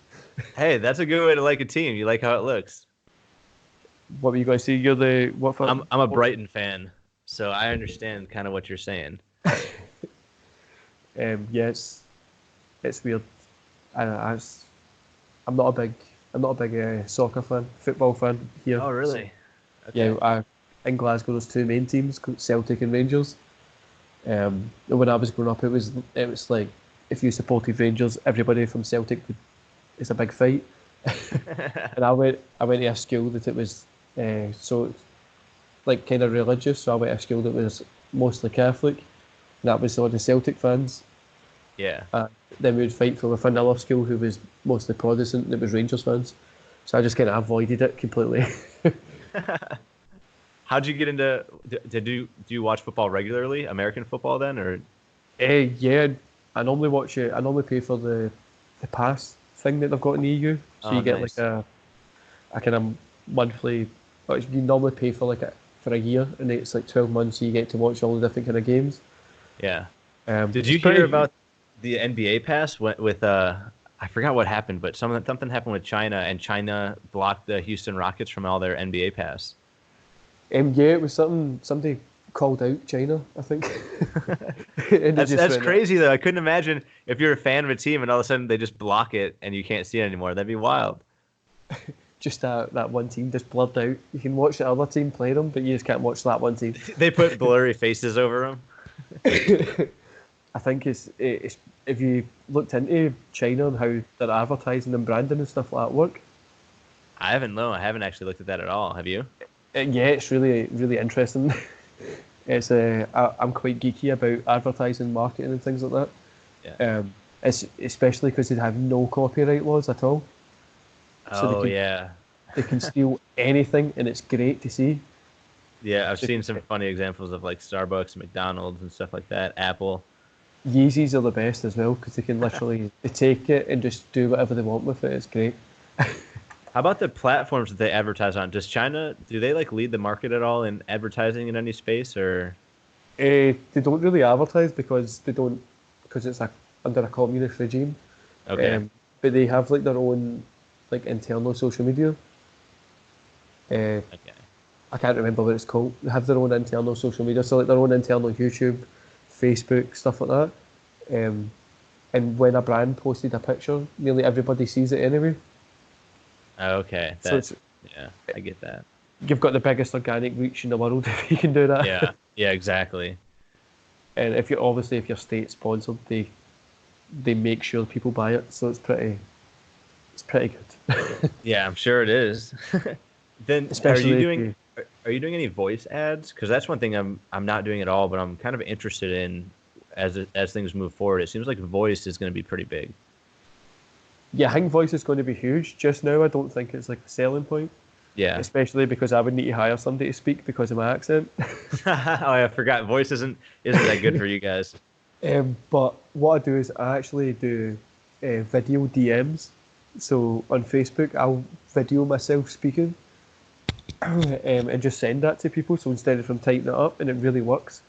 Hey, that's a good way to like a team. You like how it looks. What were you guys say? You're the what for? I'm a Brighton fan, so I understand kind of what you're saying. Yeah, it's weird. I, I'm not a big soccer fan, football fan here. Oh, So, really? Okay. yeah, in Glasgow, there's two main teams, Celtic and Rangers. And when I was growing up, it was like if you supported Rangers, everybody from Celtic it's a big fight. And I went to a school that it was so like kind of religious. So I went to a school that was mostly Catholic. And that was all the Celtic fans. Yeah. Then we would fight for with another school who was mostly Protestant. That was Rangers fans. So I just kind of avoided it completely. How'd you get into? Do you watch football regularly? American football then, or? Yeah, I normally watch it. I normally pay for the pass thing that they've got in the EU. So Oh, you get nice. like a kind of monthly. You normally pay for for a year, and it's like 12 months. So you get to watch all the different kind of games. Yeah. Did It's you pretty hear about the NBA pass with I forgot what happened, but something happened with China, and China blocked the Houston Rockets from all their NBA pass. Yeah, it was somebody called out China, I think. And they just That's went, crazy though. I couldn't imagine if you're a fan of a team and all of a sudden they just block it and you can't see it anymore. That'd be wild. just that one team just blurred out. You can watch the other team play them, but you just can't watch that one team. They put blurry faces over them. I think it's if you looked into China and how their advertising and branding and stuff like that work. I haven't actually looked at that at all. Have you? Yeah, it's really interesting. I'm quite geeky about advertising, marketing, and things like Yeah. that. It's especially because they have no copyright laws at all. Oh, they yeah. they can steal anything, and it's great to see. Yeah, I've seen some funny examples of like Starbucks, McDonald's, and stuff like that. Apple. Yeezys are the best as well because they can literally they take it and just do whatever they want with it. It's great. How about the platforms that they advertise on? Does China, do they like lead the market at all in advertising in any space, or? They don't really advertise because it's under a communist regime. Okay. But they have like their own like internal social media. Okay. I can't remember what it's called. They have their own internal social media, so like their own internal YouTube, Facebook, stuff like that. And when a brand posted a picture, nearly everybody sees it anyway. Okay. So it's, Yeah, I get that. you've got the biggest organic reach in the world if you can do that. Yeah. Yeah, exactly. And if you're state sponsored, they make sure people buy it, so it's pretty good. Yeah, I'm sure it is. Then Especially are you doing any voice ads? Because that's one thing I'm not doing at all, but I'm kind of interested in as things move forward. It seems like voice is going to be pretty big. Yeah, I think voice is going to be huge. Just now, I don't think it's like a selling point. Yeah. Especially because I would need to hire somebody to speak because of my accent. Oh, I forgot. Voice isn't that good for you guys. But what I do is I actually do video DMs. So on Facebook, I'll video myself speaking and just send that to people. So instead of from typing it up, and it really works.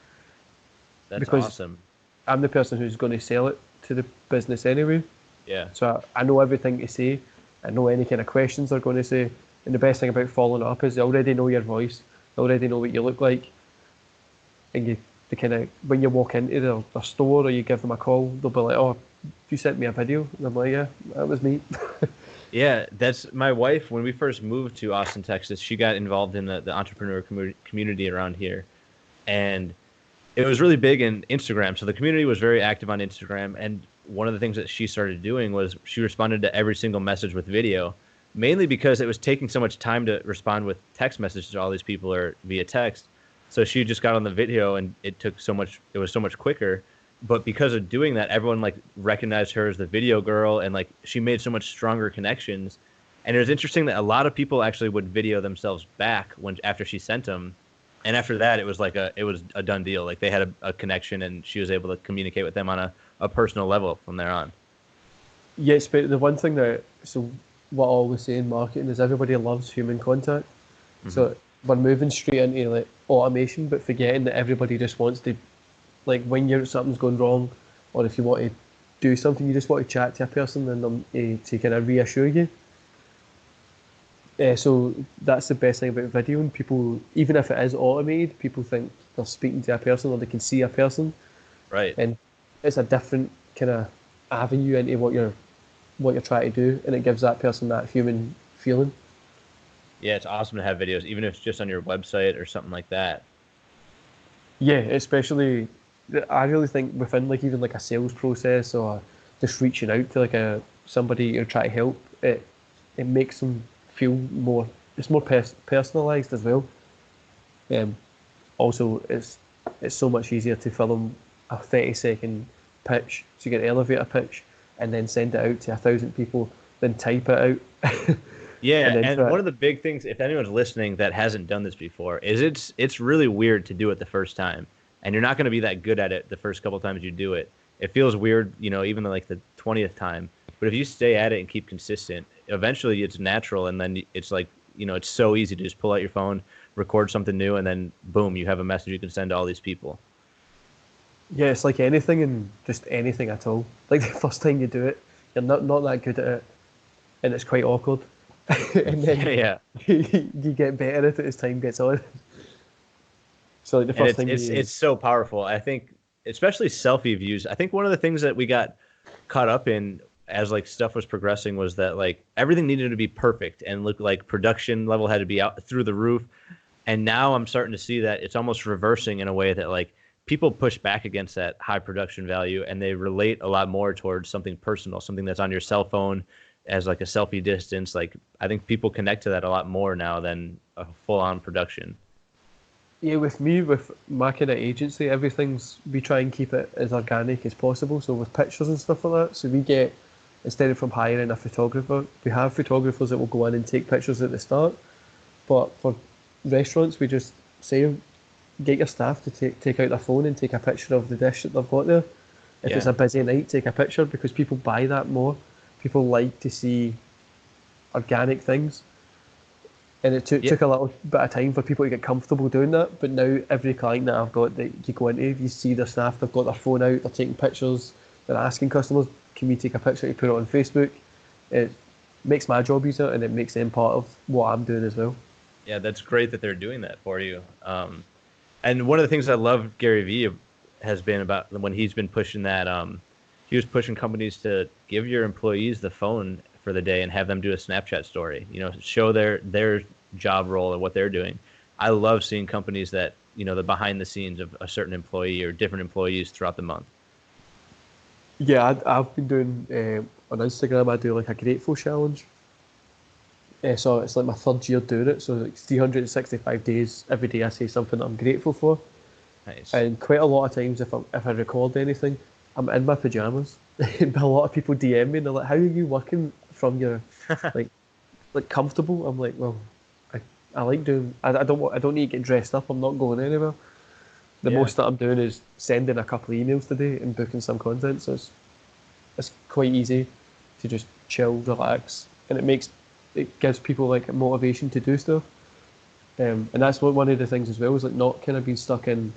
That's Because awesome. I'm the person who's going to sell it to the business anyway. Yeah. So I know everything to say. I know any kind of questions they're going to say. And the best thing about following up is they already know your voice. They already know what you look like. And they kind of, when you walk into their store or you give them a call, they'll be like, oh, you sent me a video. And I'm like, yeah, that was me. Yeah, that's my wife. When we first moved to Austin, Texas, she got involved in the entrepreneur community around here. And it was really big in Instagram. So the community was very active on Instagram. And one of the things that she started doing was she responded to every single message with video, mainly because it was taking so much time to respond with text messages to all these people or via text. So she just got on the video and it was so much quicker. But because of doing that, everyone like recognized her as the video girl, and like she made so much stronger connections. And it was interesting that a lot of people actually would video themselves back when after she sent them, and after that, it was like it was a done deal. Like they had a connection, and she was able to communicate with them on a personal level from there on. Yes, but the one thing what I always say in marketing is everybody loves human contact. Mm-hmm. So we're moving straight into like automation, but forgetting that everybody just wants to, like when something's going wrong, or if you want to do something, you just want to chat to a person and them to kind of reassure you. So that's the best thing about video. And people, even if it is automated, people think they're speaking to a person or they can see a person, Right. and it's a different kind of avenue into what you're trying to do, and it gives that person that human feeling. Yeah, it's awesome to have videos, even if it's just on your website or something like that. Yeah, especially I really think within like even like a sales process or just reaching out to like a somebody you're trying to help, it makes them feel more. It's more personalized as well. Um, Also, it's so much easier to film a 30-second pitch, so you get an elevator pitch, and then send it out to 1,000 people, then type it out, and Yeah, then and try. one of the big things, if anyone's listening that hasn't done this before, is it's really weird to do it the first time, and you're not going to be that good at it the first couple times you do it. It feels weird, even like the 20th time. But if you stay at it and keep consistent, eventually it's natural, and then it's like it's so easy to just pull out your phone, record something new, and then boom, you have a message you can send to all these people. Yeah, it's like anything and just anything at all. Like the first time you do it, you're not that good at it, and it's quite awkward. And Yeah, then yeah. you get better at it as time gets on. So like the And first it's time it's you, it's so powerful. I think, especially selfie views. I think one of the things that we got caught up in as like stuff was progressing was that like everything needed to be perfect and look like production level had to be out through the roof. And now I'm starting to see that it's almost reversing in a way that like people push back against that high production value and they relate a lot more towards something personal, something that's on your cell phone as like a selfie distance. Like I think people connect to that a lot more now than a full on production. yeah, with me, with my kind of agency, we try and keep it as organic as possible. So with pictures and stuff like that, so we get, instead of from hiring a photographer, we have photographers that will go in and take pictures at the start. But for restaurants, we just say, get your staff to take out their phone and take a picture of the dish that they've got there. If it's Yeah. a busy night, take a picture because people buy that more. People like to see organic things. And it took Yeah. took a little bit of time for people to get comfortable doing that. But now every client that I've got that you go into, you see their staff, they've got their phone out, they're taking pictures, they're asking customers, can we take a picture to put it on Facebook? It makes my job easier and it makes them part of what I'm doing as well. Yeah, that's great that they're doing that for you. And one of the things I love Gary Vee has been about when he's been pushing that. He was pushing companies to give your employees the phone for the day and have them do a Snapchat story. Show their job role and what they're doing. I love seeing companies that the behind the scenes of a certain employee or different employees throughout the month. Yeah, I've been doing on Instagram. I do like a grateful challenge. So it's like my third year doing it. So like 365 days, every day I say something that I'm grateful for. Nice. And quite a lot of times, if I record anything, I'm in my pajamas. And a lot of people DM me and they're like, "How are you working from your like comfortable?" I'm like, "Well, I like doing. I don't need to get dressed up. I'm not going anywhere. The Yeah. most that I'm doing is sending a couple of emails today and booking some content. So it's quite easy to just chill, relax, and it gives people like a motivation to do stuff. And that's one of the things as well is like not kind of being stuck in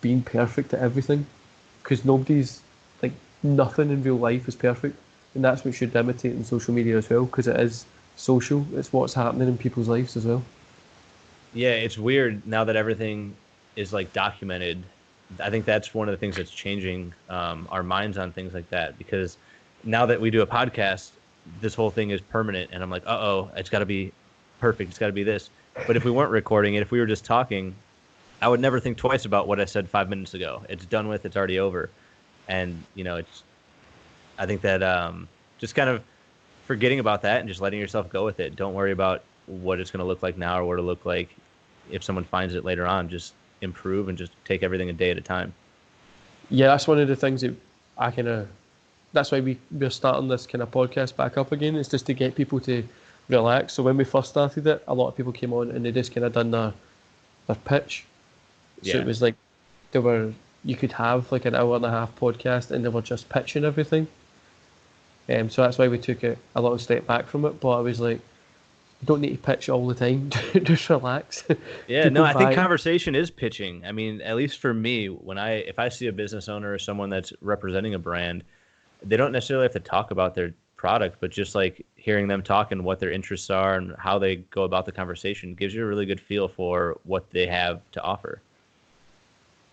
being perfect at everything, because nobody's like nothing in real life is perfect, and that's what should imitate in social media as well, because it is social. It's what's happening in people's lives as well. Yeah, it's weird now that everything is like documented. I think that's one of the things that's changing our minds on things like that because now that we do a podcast, this whole thing is permanent, and I'm like, oh, it's got to be perfect. It's got to be this. But if we weren't recording it, if we were just talking, I would never think twice about what I said 5 minutes ago. It's done with. It's already over, and it's. I think that just kind of forgetting about that and just letting yourself go with it. Don't worry about what it's going to look like now or what it'll look like if someone finds it later on. Just improve and just take everything a day at a time. Yeah, that's one of the things that I kind of. That's why we're starting this kind of podcast back up again. It's just to get people to relaxed. So when we first started it, a lot of people came on and they just kind of done their pitch. So Yeah. it was like you could have like an hour and a half podcast and they were just pitching everything. So that's why we took it a little step back from it. But I was like, you don't need to pitch all the time. Just relax. Yeah, no, People I think buy. conversation is pitching. I mean, at least for me, if I see a business owner or someone that's representing a brand, they don't necessarily have to talk about their product, but just like hearing them talk and what their interests are and how they go about the conversation gives you a really good feel for what they have to offer.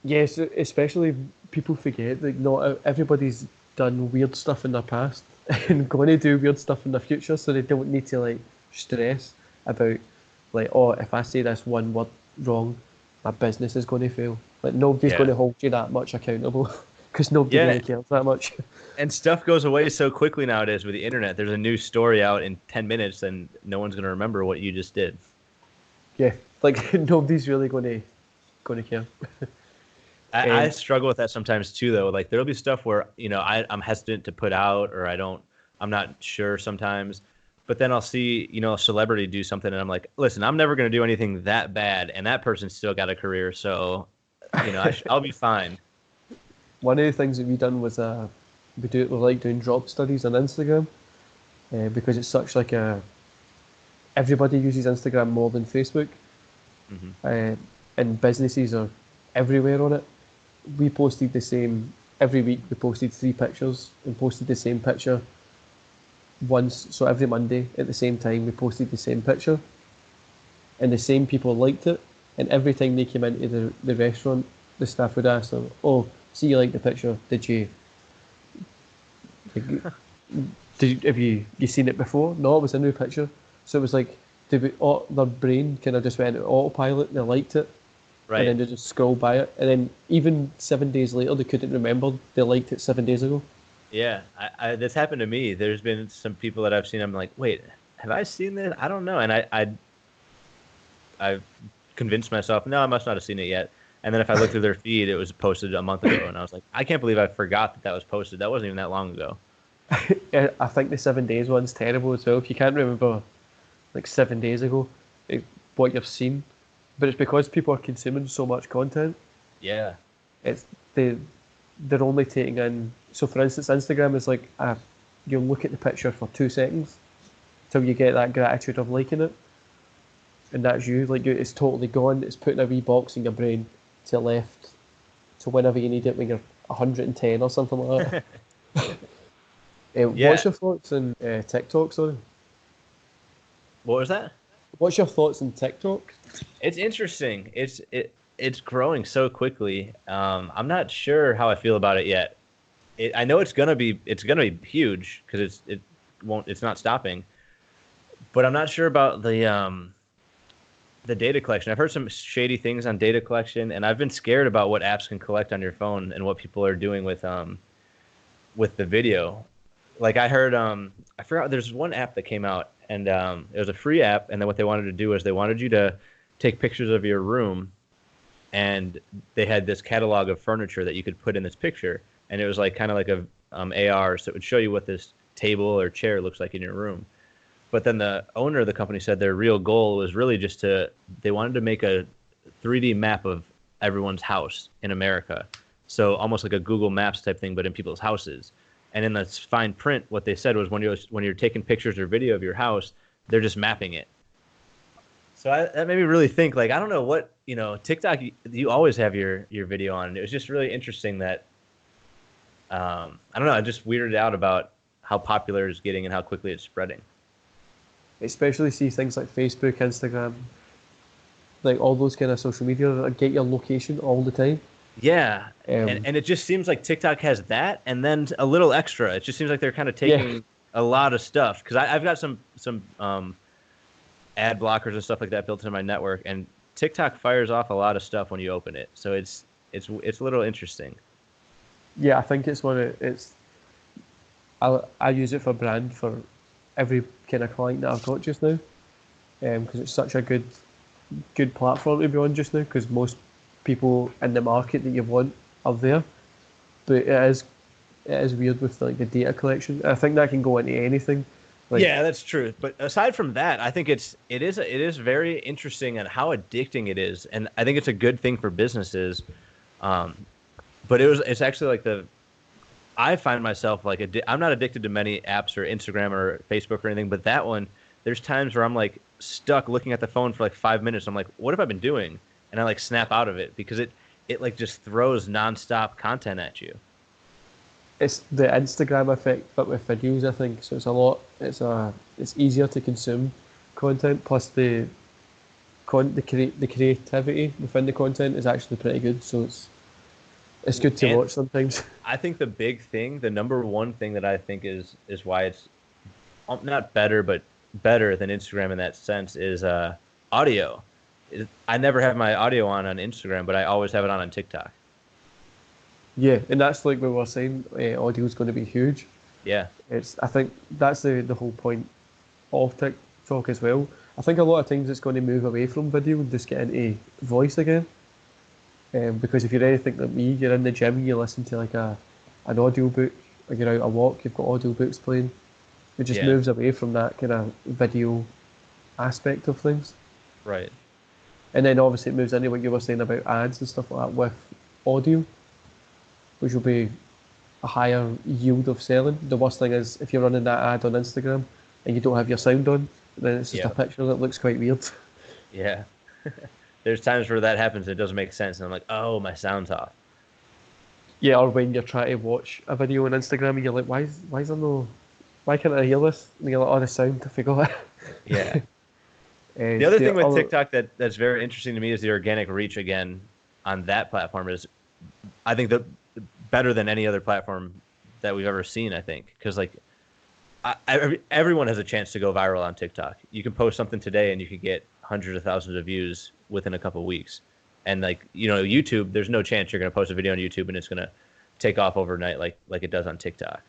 Yes, especially people forget that not everybody's done weird stuff in their past and going to do weird stuff in the future, so they don't need to like stress about like, oh, if I say this one word wrong, my business is going to fail. Like nobody's going Yeah. to hold you that much accountable because nobody Yeah, really cares that much. and stuff goes away so quickly nowadays with the internet. There's a new story out in 10 minutes and no one's going to remember what you just did. Yeah, like nobody's really going to care. I Um, struggle with that sometimes too, though. Like there'll be stuff where I'm hesitant to put out, or I'm not sure sometimes. But then I'll see a celebrity do something, and I'm like, listen, I'm never going to do anything that bad, and that person's still got a career, so I'll be fine. One of the things that we done was we like doing drop studies on Instagram because it's such like a everybody uses Instagram more than Facebook, Hmm. uh, and businesses are everywhere on it. We posted the same every week. We posted 3 pictures and posted the same picture once. So every Monday at the same time, we posted the same picture, and the same people liked it. And every time they came into the restaurant, the staff would ask them, "Oh, see, you like the picture? Like, have you seen it before? No, it was a new picture." So it was like their brain kind of just went into autopilot. And they liked it, and Right. then they just scroll by it, and then even 7 days later, they couldn't remember they liked it 7 days ago. Yeah, this happened to me. There's been some people that I've seen. I'm like, wait, have I seen this? I don't know. And I've convinced myself, no, I must not have seen it yet. And then if I look through their feed, it was posted a month ago, and I was like, I can't believe I forgot that was posted. That wasn't even that long ago. I think the 7 days one's terrible as well. If you can't remember like 7 days ago what you've seen, but it's because people are consuming so much content. Yeah. It's they they're only taking in. So for instance, Instagram is like you'll look at the picture for 2 seconds till you get that gratitude of liking it, and that's you. Like it's totally gone. It's put in a wee box in your brain to left. So whenever you need it, when you're 110 or something like that. Yeah. What's your thoughts on TikTok? Sorry. What was that? What's your thoughts on TikTok? It's interesting. It's growing so quickly. I'm not sure how I feel about it yet. I know it's gonna be huge because it's not stopping. But I'm not sure about the data collection. I've heard some shady things on data collection, and I've been scared about what apps can collect on your phone and what people are doing with the video. Like I heard, I forgot. There's one app that came out, and it was a free app. And then what they wanted to do is they wanted you to take pictures of your room, and they had this catalog of furniture that you could put in this picture, and it was like kind of like a AR, so it would show you what this table or chair looks like in your room. But then the owner of the company said their real goal was really just they wanted to make a 3D map of everyone's house in America. So almost like a Google Maps type thing, but in people's houses. And in the fine print, what they said was when you're taking pictures or video of your house, they're just mapping it. So that made me really think, like, I don't know what, TikTok, you always have your video on. And it was just really interesting that, I don't know, I just weirded out about how popular it's getting and how quickly it's spreading. Especially see things like Facebook, Instagram, like all those kind of social media that get your location all the time. Yeah, and Um, and it just seems like TikTok has that, and then a little extra. It just seems like they're kind of yeah, taking a lot of stuff because I've got some ad blockers and stuff like that built into my network, and TikTok fires off a lot of stuff when you open it. So it's a little interesting. yeah, I think it's one of it's. I use it for brand for every kind of client that I've got just now, because it's such a good platform to be on just now. Because most people in the market that you want are there, but it is weird with like the data collection. I think that can go into anything. Like, Yeah, that's true. But aside from that, I think it is very interesting and how addicting it is, and I think it's a good thing for businesses. Um, but it's actually like I find myself like I'm not addicted to many apps or Instagram or Facebook or anything, but that one, there's times where I'm like stuck looking at the phone for like 5 minutes. I'm like, what have I been doing? And I like snap out of it because it like just throws nonstop content at you. it's the Instagram effect, but with videos, I think. So it's easier to consume content. Plus the creativity within the content is actually pretty good. So it's good to And watch sometimes. I think the big thing, the number one thing that I think is why it's not better, but better than Instagram in that sense is audio. I never have my audio on Instagram, but I always have it on TikTok. Yeah, and that's like we were saying. Audio is going to be huge. Yeah, I think that's the whole point of TikTok as well. I think a lot of times it's going to move away from video and just get into voice again. Because if you're anything like me, you're in the gym, you listen to like an audio book, or you're out a walk, you've got audio books playing. It just yeah, moves away from that kind of video aspect of things. right. And then obviously it moves into what you were saying about ads and stuff like that with audio, which will be a higher yield of selling. The worst thing is if you're running that ad on Instagram and you don't have your sound on, then it's just a Yeah, picture that looks quite weird. yeah. There's times where that happens. It doesn't make sense, and I'm like, oh, my sound's off. Yeah, or when you're trying to watch a video on Instagram and you're like, why is there no, why can't I hear this? And you're like, oh, the sound, I forgot it. Yeah. The other The thing with other, TikTok that's very interesting to me is the organic reach again on that platform is I think the better than any other platform that we've ever seen. I think because like everyone has a chance to go viral on TikTok. You can post something today and you could get hundreds of thousands of views within a couple of weeks. And like YouTube, there's no chance you're going to post a video on YouTube and it's going to take off overnight like it does on TikTok.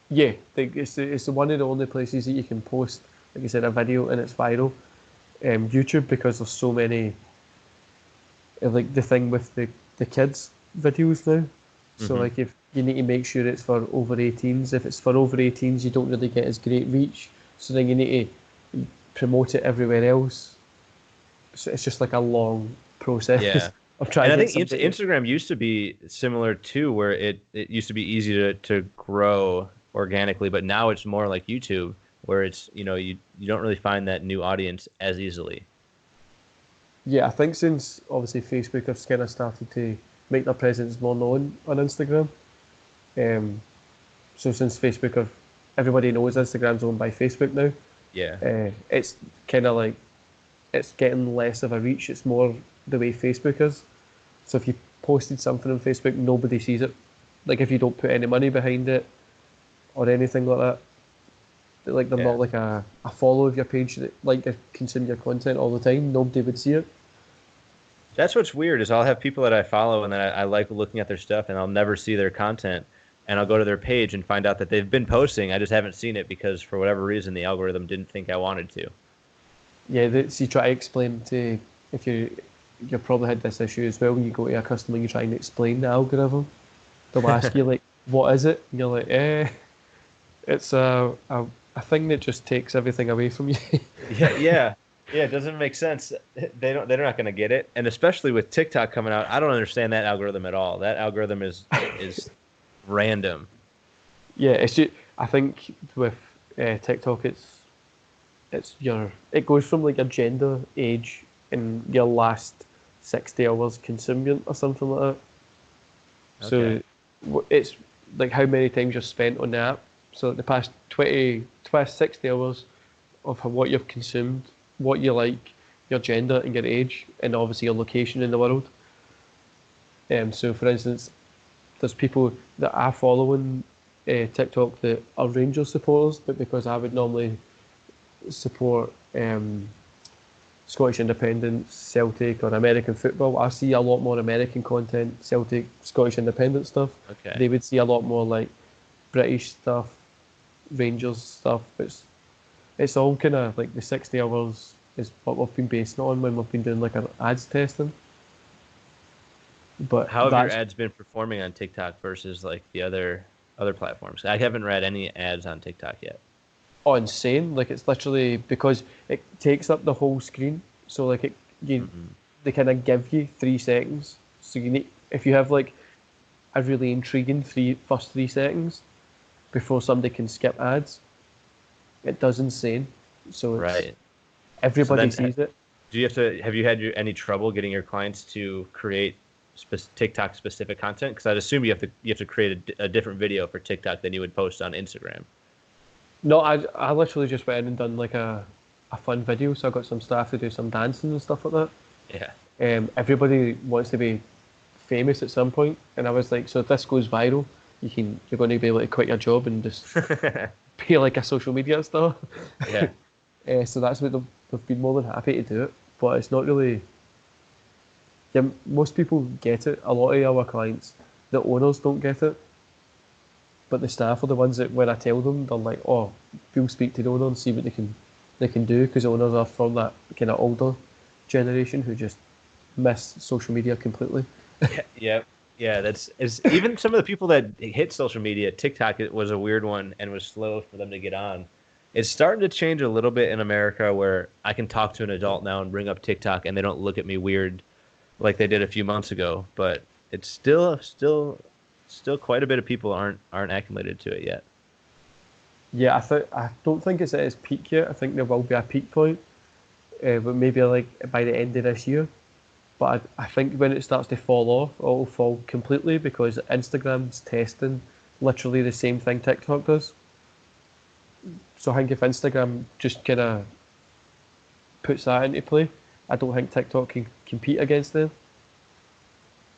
yeah, it's the one of the only places that you can post, like you said, a video and it's viral. YouTube, because there's so many, like the thing with the kids videos now. So Hmm. like if you need to make sure it's for over 18s, if it's for over 18s, you don't really get as great reach. So then you need to promote it everywhere else. So it's just like a long process Yeah. of trying And to I get think somebody. Instagram used to be similar too, where it used to be easy to grow organically, but now it's more like YouTube, where it's you don't really find that new audience as easily. Yeah, I think since obviously Facebook have kind of started to make their presence more known on Instagram. Um, so since Facebook have, everybody knows Instagram's owned by Facebook now. Yeah. It's kind of like it's getting less of a reach. It's more the way Facebook is. So if you posted something on Facebook, nobody sees it. Like if you don't put any money behind it or anything like that, like they're Yeah. not like a follow of your page that like to consume your content all the time. Nobody would see it. That's what's weird is I'll have people that I follow and that I like looking at their stuff and I'll never see their content and I'll go to their page and find out that they've been posting. I just haven't seen it because for whatever reason the algorithm didn't think I wanted to. Yeah, so you try to explain to if you probably had this issue as well when you go to a customer and you're trying to explain the algorithm. They'll ask you like, "What is it?" And you're like, it's a thing that just takes everything away from you." Yeah, yeah. Yeah, it doesn't make sense. They're not going to get it. And especially with TikTok coming out, I don't understand that algorithm at all. That algorithm is random. Yeah, it's just, I think with TikTok, it goes from like your gender, age, and your last 60 hours consuming or something like that. Okay. So it's like how many times you've spent on the app. So the past 60 hours of what you've consumed, what you like, your gender and your age, and obviously your location in the world. So for instance, there's people that I follow on TikTok that are Rangers supporters, but because I would normally support Scottish independence, Celtic, or American football, I see a lot more American content, Celtic, Scottish independent stuff. Okay. They would see a lot more like British stuff, Rangers stuff. It's all kind of like the 60 hours is what we've been basing it on when we've been doing like our ads testing. But How have your that's ads been performing on TikTok versus like the other platforms? I haven't read any ads on TikTok yet. Oh, insane! Like it's literally because it takes up the whole screen. So like Mm-mm. they kind of give you 3 seconds. So you need if you have like a really intriguing first 3 seconds before somebody can skip ads, it does insane. So it's Right. So everybody then, sees it. have you had any trouble getting your clients to create TikTok specific content? Because I'd assume you have to create a different video for TikTok than you would post on Instagram. No, I literally just went in and done like a fun video. So I got some staff to do some dancing and stuff like Yeah. that. Everybody wants to be famous at some point, and I was like, so if this goes viral, you're going to be able to quit your job and just be like a social media star. Yeah. So that's what they've been more than happy to do it, but it's not really. Yeah, most people get it. A lot of our clients, the owners don't get it, but the staff are the ones that when I tell them, they're like, "Oh, we'll speak to the owner and see what they can do," because owners are from that kind of older generation who just miss social media completely. Yeah. Yeah. Yeah. That's is even some of the people that hit social media, TikTok it was a weird one and was slow for them to get on. It's starting to change a little bit in America where I can talk to an adult now and bring up TikTok and they don't look at me weird like they did a few months ago, but it's still quite a bit of people aren't acclimated to it yet. Yeah, I don't think it's at its peak yet. I think there will be a peak point, but maybe like by the end of this year. But I think when it starts to fall off, it'll fall completely because Instagram's testing literally the same thing TikTok does. So I think if Instagram just kind of puts that into play, I don't think TikTok can compete against them.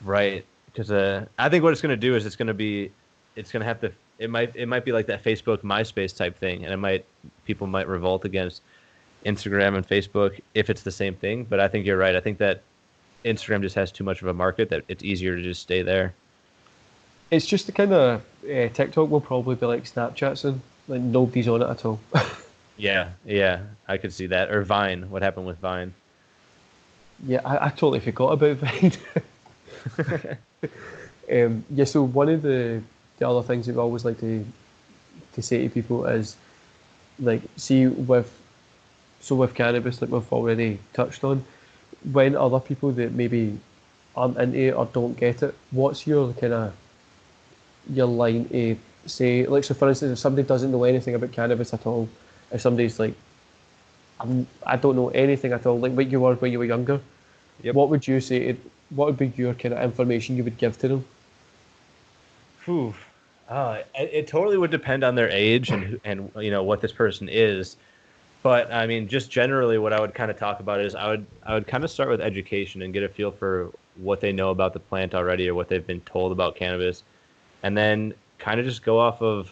Right. Because I think what it's going to do is it's going to have to it might be like that Facebook MySpace type thing, and people might revolt against Instagram and Facebook if it's the same thing. But I think you're right. I think that Instagram just has too much of a market that it's easier to just stay there. It's just the kind of TikTok will probably be like Snapchat soon. Like nobody's on it at all. Yeah, yeah, I could see that. Or Vine. What happened with Vine? Yeah, I totally forgot about Vine. Yeah, so one of the other things that we always like to say to people is like, see with cannabis, like we've already touched on, when other people that maybe aren't into it or don't get it, what's your kind of your line to say? Like, so for instance, if somebody doesn't know anything about cannabis at all, if somebody's like, I don't know anything at all, like what you were when you were younger, Yep. what would you say? What would be your kind of information you would give to them? Whew. It totally would depend on their age and what this person is. But I mean, just generally, what I would kind of talk about is I would kind of start with education and get a feel for what they know about the plant already or what they've been told about cannabis, and then kind of just go off of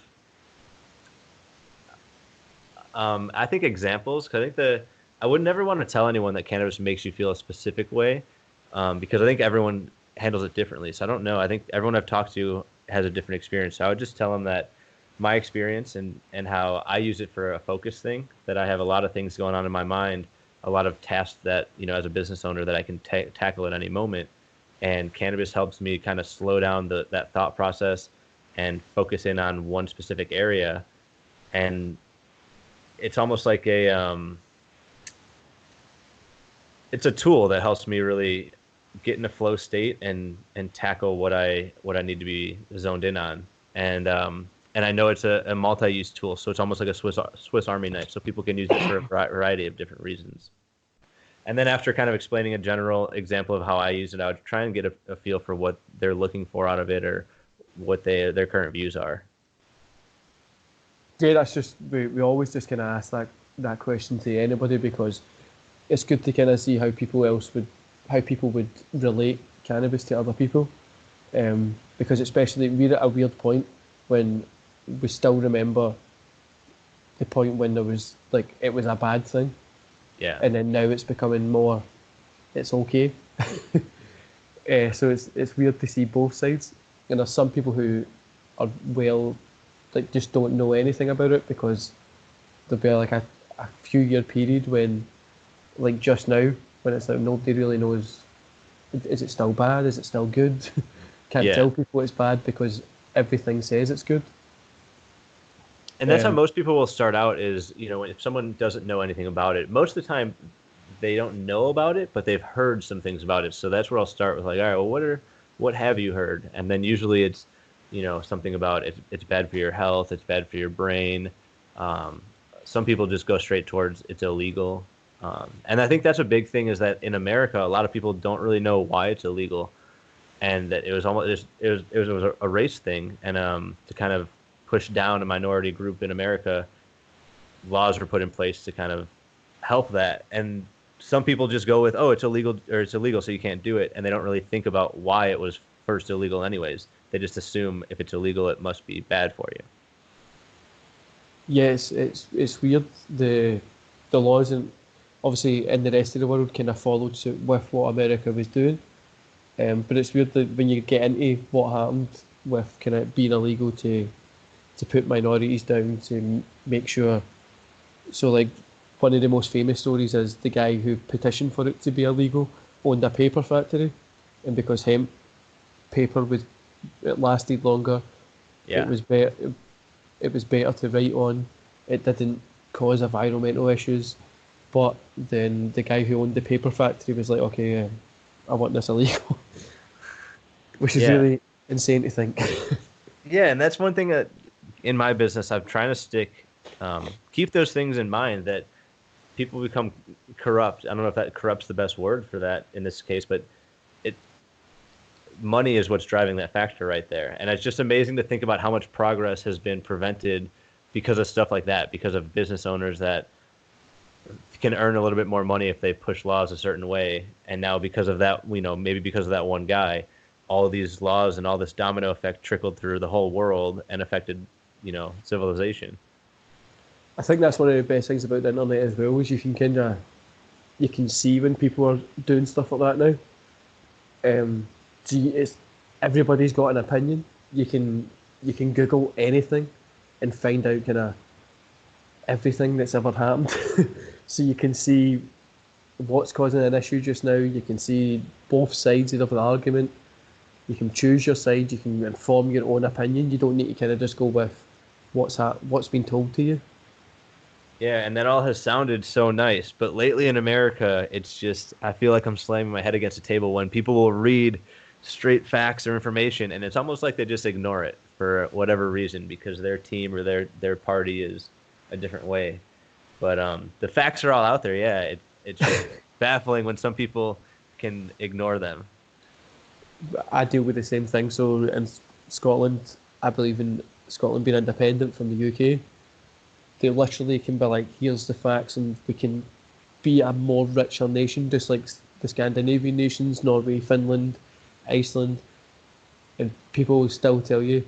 I think examples. 'Cause I think I would never want to tell anyone that cannabis makes you feel a specific way, because I think everyone handles it differently. So I don't know. I think everyone I've talked to has a different experience. So I would just tell them that my experience and how I use it for a focus thing. That I have a lot of things going on in my mind, a lot of tasks that as a business owner that I can tackle at any moment, and cannabis helps me kind of slow down that thought process and focus in on one specific area and it's almost like it's a tool that helps me really get in a flow state and tackle what I need to be zoned in on. And I know it's a multi-use tool, so it's almost like a Swiss Army knife, so people can use it for a variety of different reasons. And then after kind of explaining a general example of how I use it, I would try and get a feel for what they're looking for out of it or what their current views are. Yeah, that's just we always just kind of ask that question to anybody because it's good to kind of see how people would relate cannabis to other people. Because especially we're at a weird point when we still remember the point when there was like it was a bad thing, Yeah. and then now it's becoming more it's okay. So it's weird to see both sides, and there's some people who are like just don't know anything about it because there'll be like a few year period when like just now when it's like nobody really knows is it still bad, is it still good. Can't Yeah. tell people it's bad because everything says it's good. And that's how most people will start out is, if someone doesn't know anything about it, most of the time they don't know about it, but they've heard some things about it. So that's where I'll start with like, all right, well, what have you heard? And then usually it's, something about it's bad for your health, it's bad for your brain. Some people just go straight towards it's illegal. And I think that's a big thing is that in America, a lot of people don't really know why it's illegal, and that it was almost it was a race thing, and to kind of push down a minority group in America, laws were put in place to kind of help that. And some people just go with, oh, it's illegal, so you can't do it, and they don't really think about why it was first illegal anyways. They just assume if it's illegal, it must be bad for you. Yes, it's weird. The laws and obviously in the rest of the world kind of followed suit with what America was doing. But it's weird that when you get into what happened with kind of being illegal to put minorities down to make sure. So like one of the most famous stories is the guy who petitioned for it to be illegal owned a paper factory, and because hemp paper it lasted longer, Yeah. it was better. It was better to write on. It didn't cause environmental issues. But then the guy who owned the paper factory was like, okay, I want this illegal, which is Yeah. really insane to think. Yeah, and that's one thing that in my business I'm trying to keep those things in mind, that people become corrupt. I don't know if that corrupt's the best word for that in this case, but money is what's driving that factor right there. And it's just amazing to think about how much progress has been prevented because of stuff like that, because of business owners that can earn a little bit more money if they push laws a certain way. And now because of that, maybe because of that one guy, all of these laws and all this domino effect trickled through the whole world and affected, civilization. I think that's one of the best things about the internet as well, is you can see when people are doing stuff like that now. It's everybody's got an opinion. You can Google anything and find out kind of everything that's ever happened. So you can see what's causing an issue just now. You can see both sides of the argument. You can choose your side. You can inform your own opinion. You don't need to kind of just go with what's been told to you. Yeah, and that all has sounded so nice, but lately in America, it's just, I feel like I'm slamming my head against a table when people will read straight facts or information, and it's almost like they just ignore it for whatever reason because their team or their party is a different way. But the facts are all out there. Yeah, it's just baffling when some people can ignore them. I deal with the same thing. So in Scotland, I believe in Scotland being independent from the UK. They literally can be like, here's the facts, and we can be a more richer nation, just like the Scandinavian nations, Norway, Finland, Iceland. And people will still tell you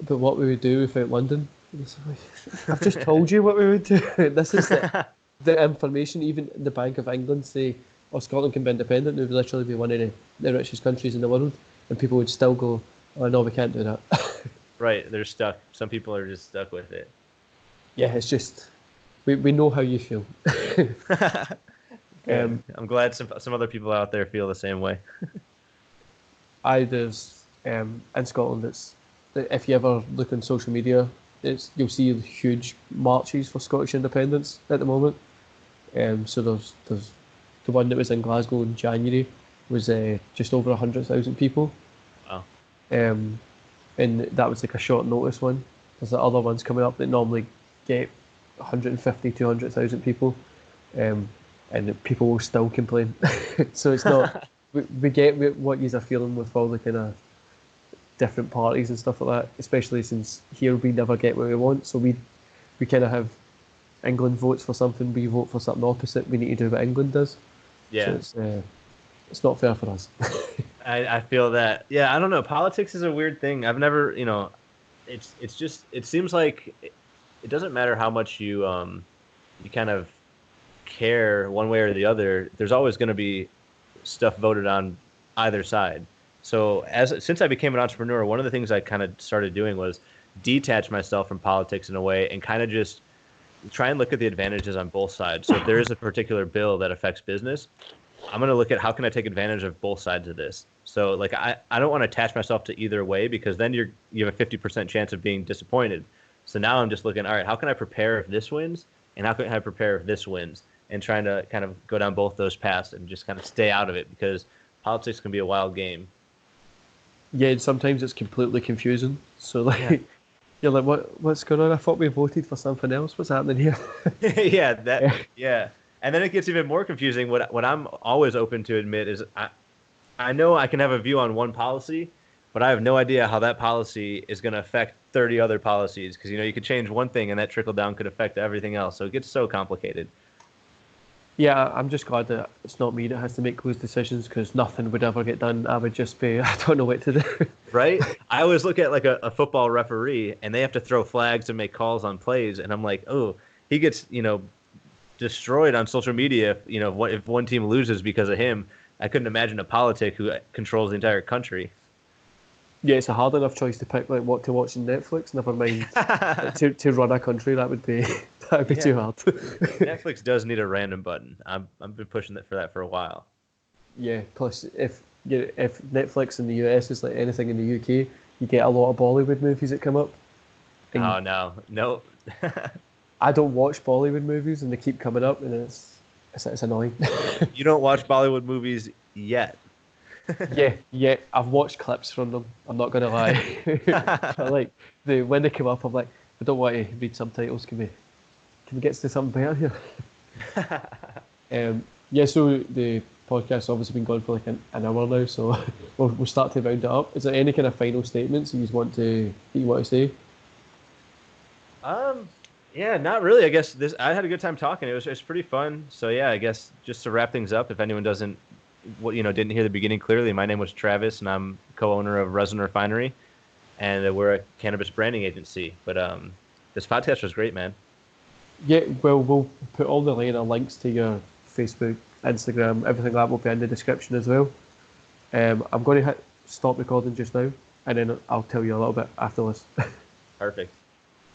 about what we would do without London. I've just told you what we would do. This is the information. Even the Bank of England say, oh, Scotland can be independent. It would literally be one of the richest countries in the world. And people would still go, oh, no, we can't do that. Right, they're stuck. Some people are just stuck with it. Yeah, it's just, we know how you feel. I'm glad some other people out there feel the same way. There's in Scotland, if you ever look on social media, you'll see huge marches for Scottish independence at the moment. So there's the one that was in Glasgow in January was just over 100,000 people. Wow. And that was like a short notice one. There's the other ones coming up that normally get 150, 200,000 people, and people will still complain. So it's not. we get what you're feeling with all the kind of different parties and stuff like that, especially since here we never get what we want. So we kind of have England votes for something, we vote for something opposite. We need to do what England does. Yeah. So it's not fair for us. I feel that. Yeah, I don't know. Politics is a weird thing. I've never, it's just, it seems like it doesn't matter how much you kind of care one way or the other. There's always going to be stuff voted on either side. So since I became an entrepreneur, one of the things I kind of started doing was detach myself from politics in a way and kind of just try and look at the advantages on both sides. So if there is a particular bill that affects business, I'm going to look at how can I take advantage of both sides of this. So I don't want to attach myself to either way because then you have a 50% chance of being disappointed. So now I'm just looking, all right, how can I prepare if this wins, and how can I prepare if this wins, and trying to kind of go down both those paths and just kind of stay out of it because politics can be a wild game. Yeah, and sometimes it's completely confusing. So like, Yeah. you're like, what's going on? I thought we voted for something else. What's happening here? Yeah, that Yeah. yeah. And then it gets even more confusing. What I'm always open to admit is I know I can have a view on one policy, but I have no idea how that policy is going to affect 30 other policies because you could change one thing and that trickle down could affect everything else. So it gets so complicated. Yeah, I'm just glad that it's not me that has to make those decisions because nothing would ever get done. I would just be, I don't know what to do. Right? I always look at like a football referee and they have to throw flags and make calls on plays, and I'm like, oh, he gets destroyed on social media. If one team loses because of him. I couldn't imagine a politic who controls the entire country. Yeah, it's a hard enough choice to pick like what to watch on Netflix. Never mind like, to run a country. That would be that would be Yeah, too hard. Netflix does need a random button. I've been pushing for that for a while. Yeah. Plus, if Netflix in the US is like anything in the UK, you get a lot of Bollywood movies that come up. And Oh no. I don't watch Bollywood movies, and they keep coming up, and it's annoying. You don't watch Bollywood movies yet. Yeah, I've watched clips from them. I'm not gonna lie. But like when they come up, I'm like, I don't want to read subtitles. Can we get to something better here? Yeah. So the podcast's obviously been going for like an hour now, so we'll start to round it up. Is there any kind of final statements you want to say? Um, yeah, not really. I guess I had a good time talking. It's pretty fun. So yeah, I guess just to wrap things up, if anyone didn't hear the beginning clearly, my name was Travis, and I'm co-owner of Resin Refinery, and we're a cannabis branding agency. But this podcast was great, man. Yeah, well, we'll put all the links to your Facebook, Instagram, everything like that will be in the description as well. I'm going to hit stop recording just now, and then I'll tell you a little bit after this. Perfect.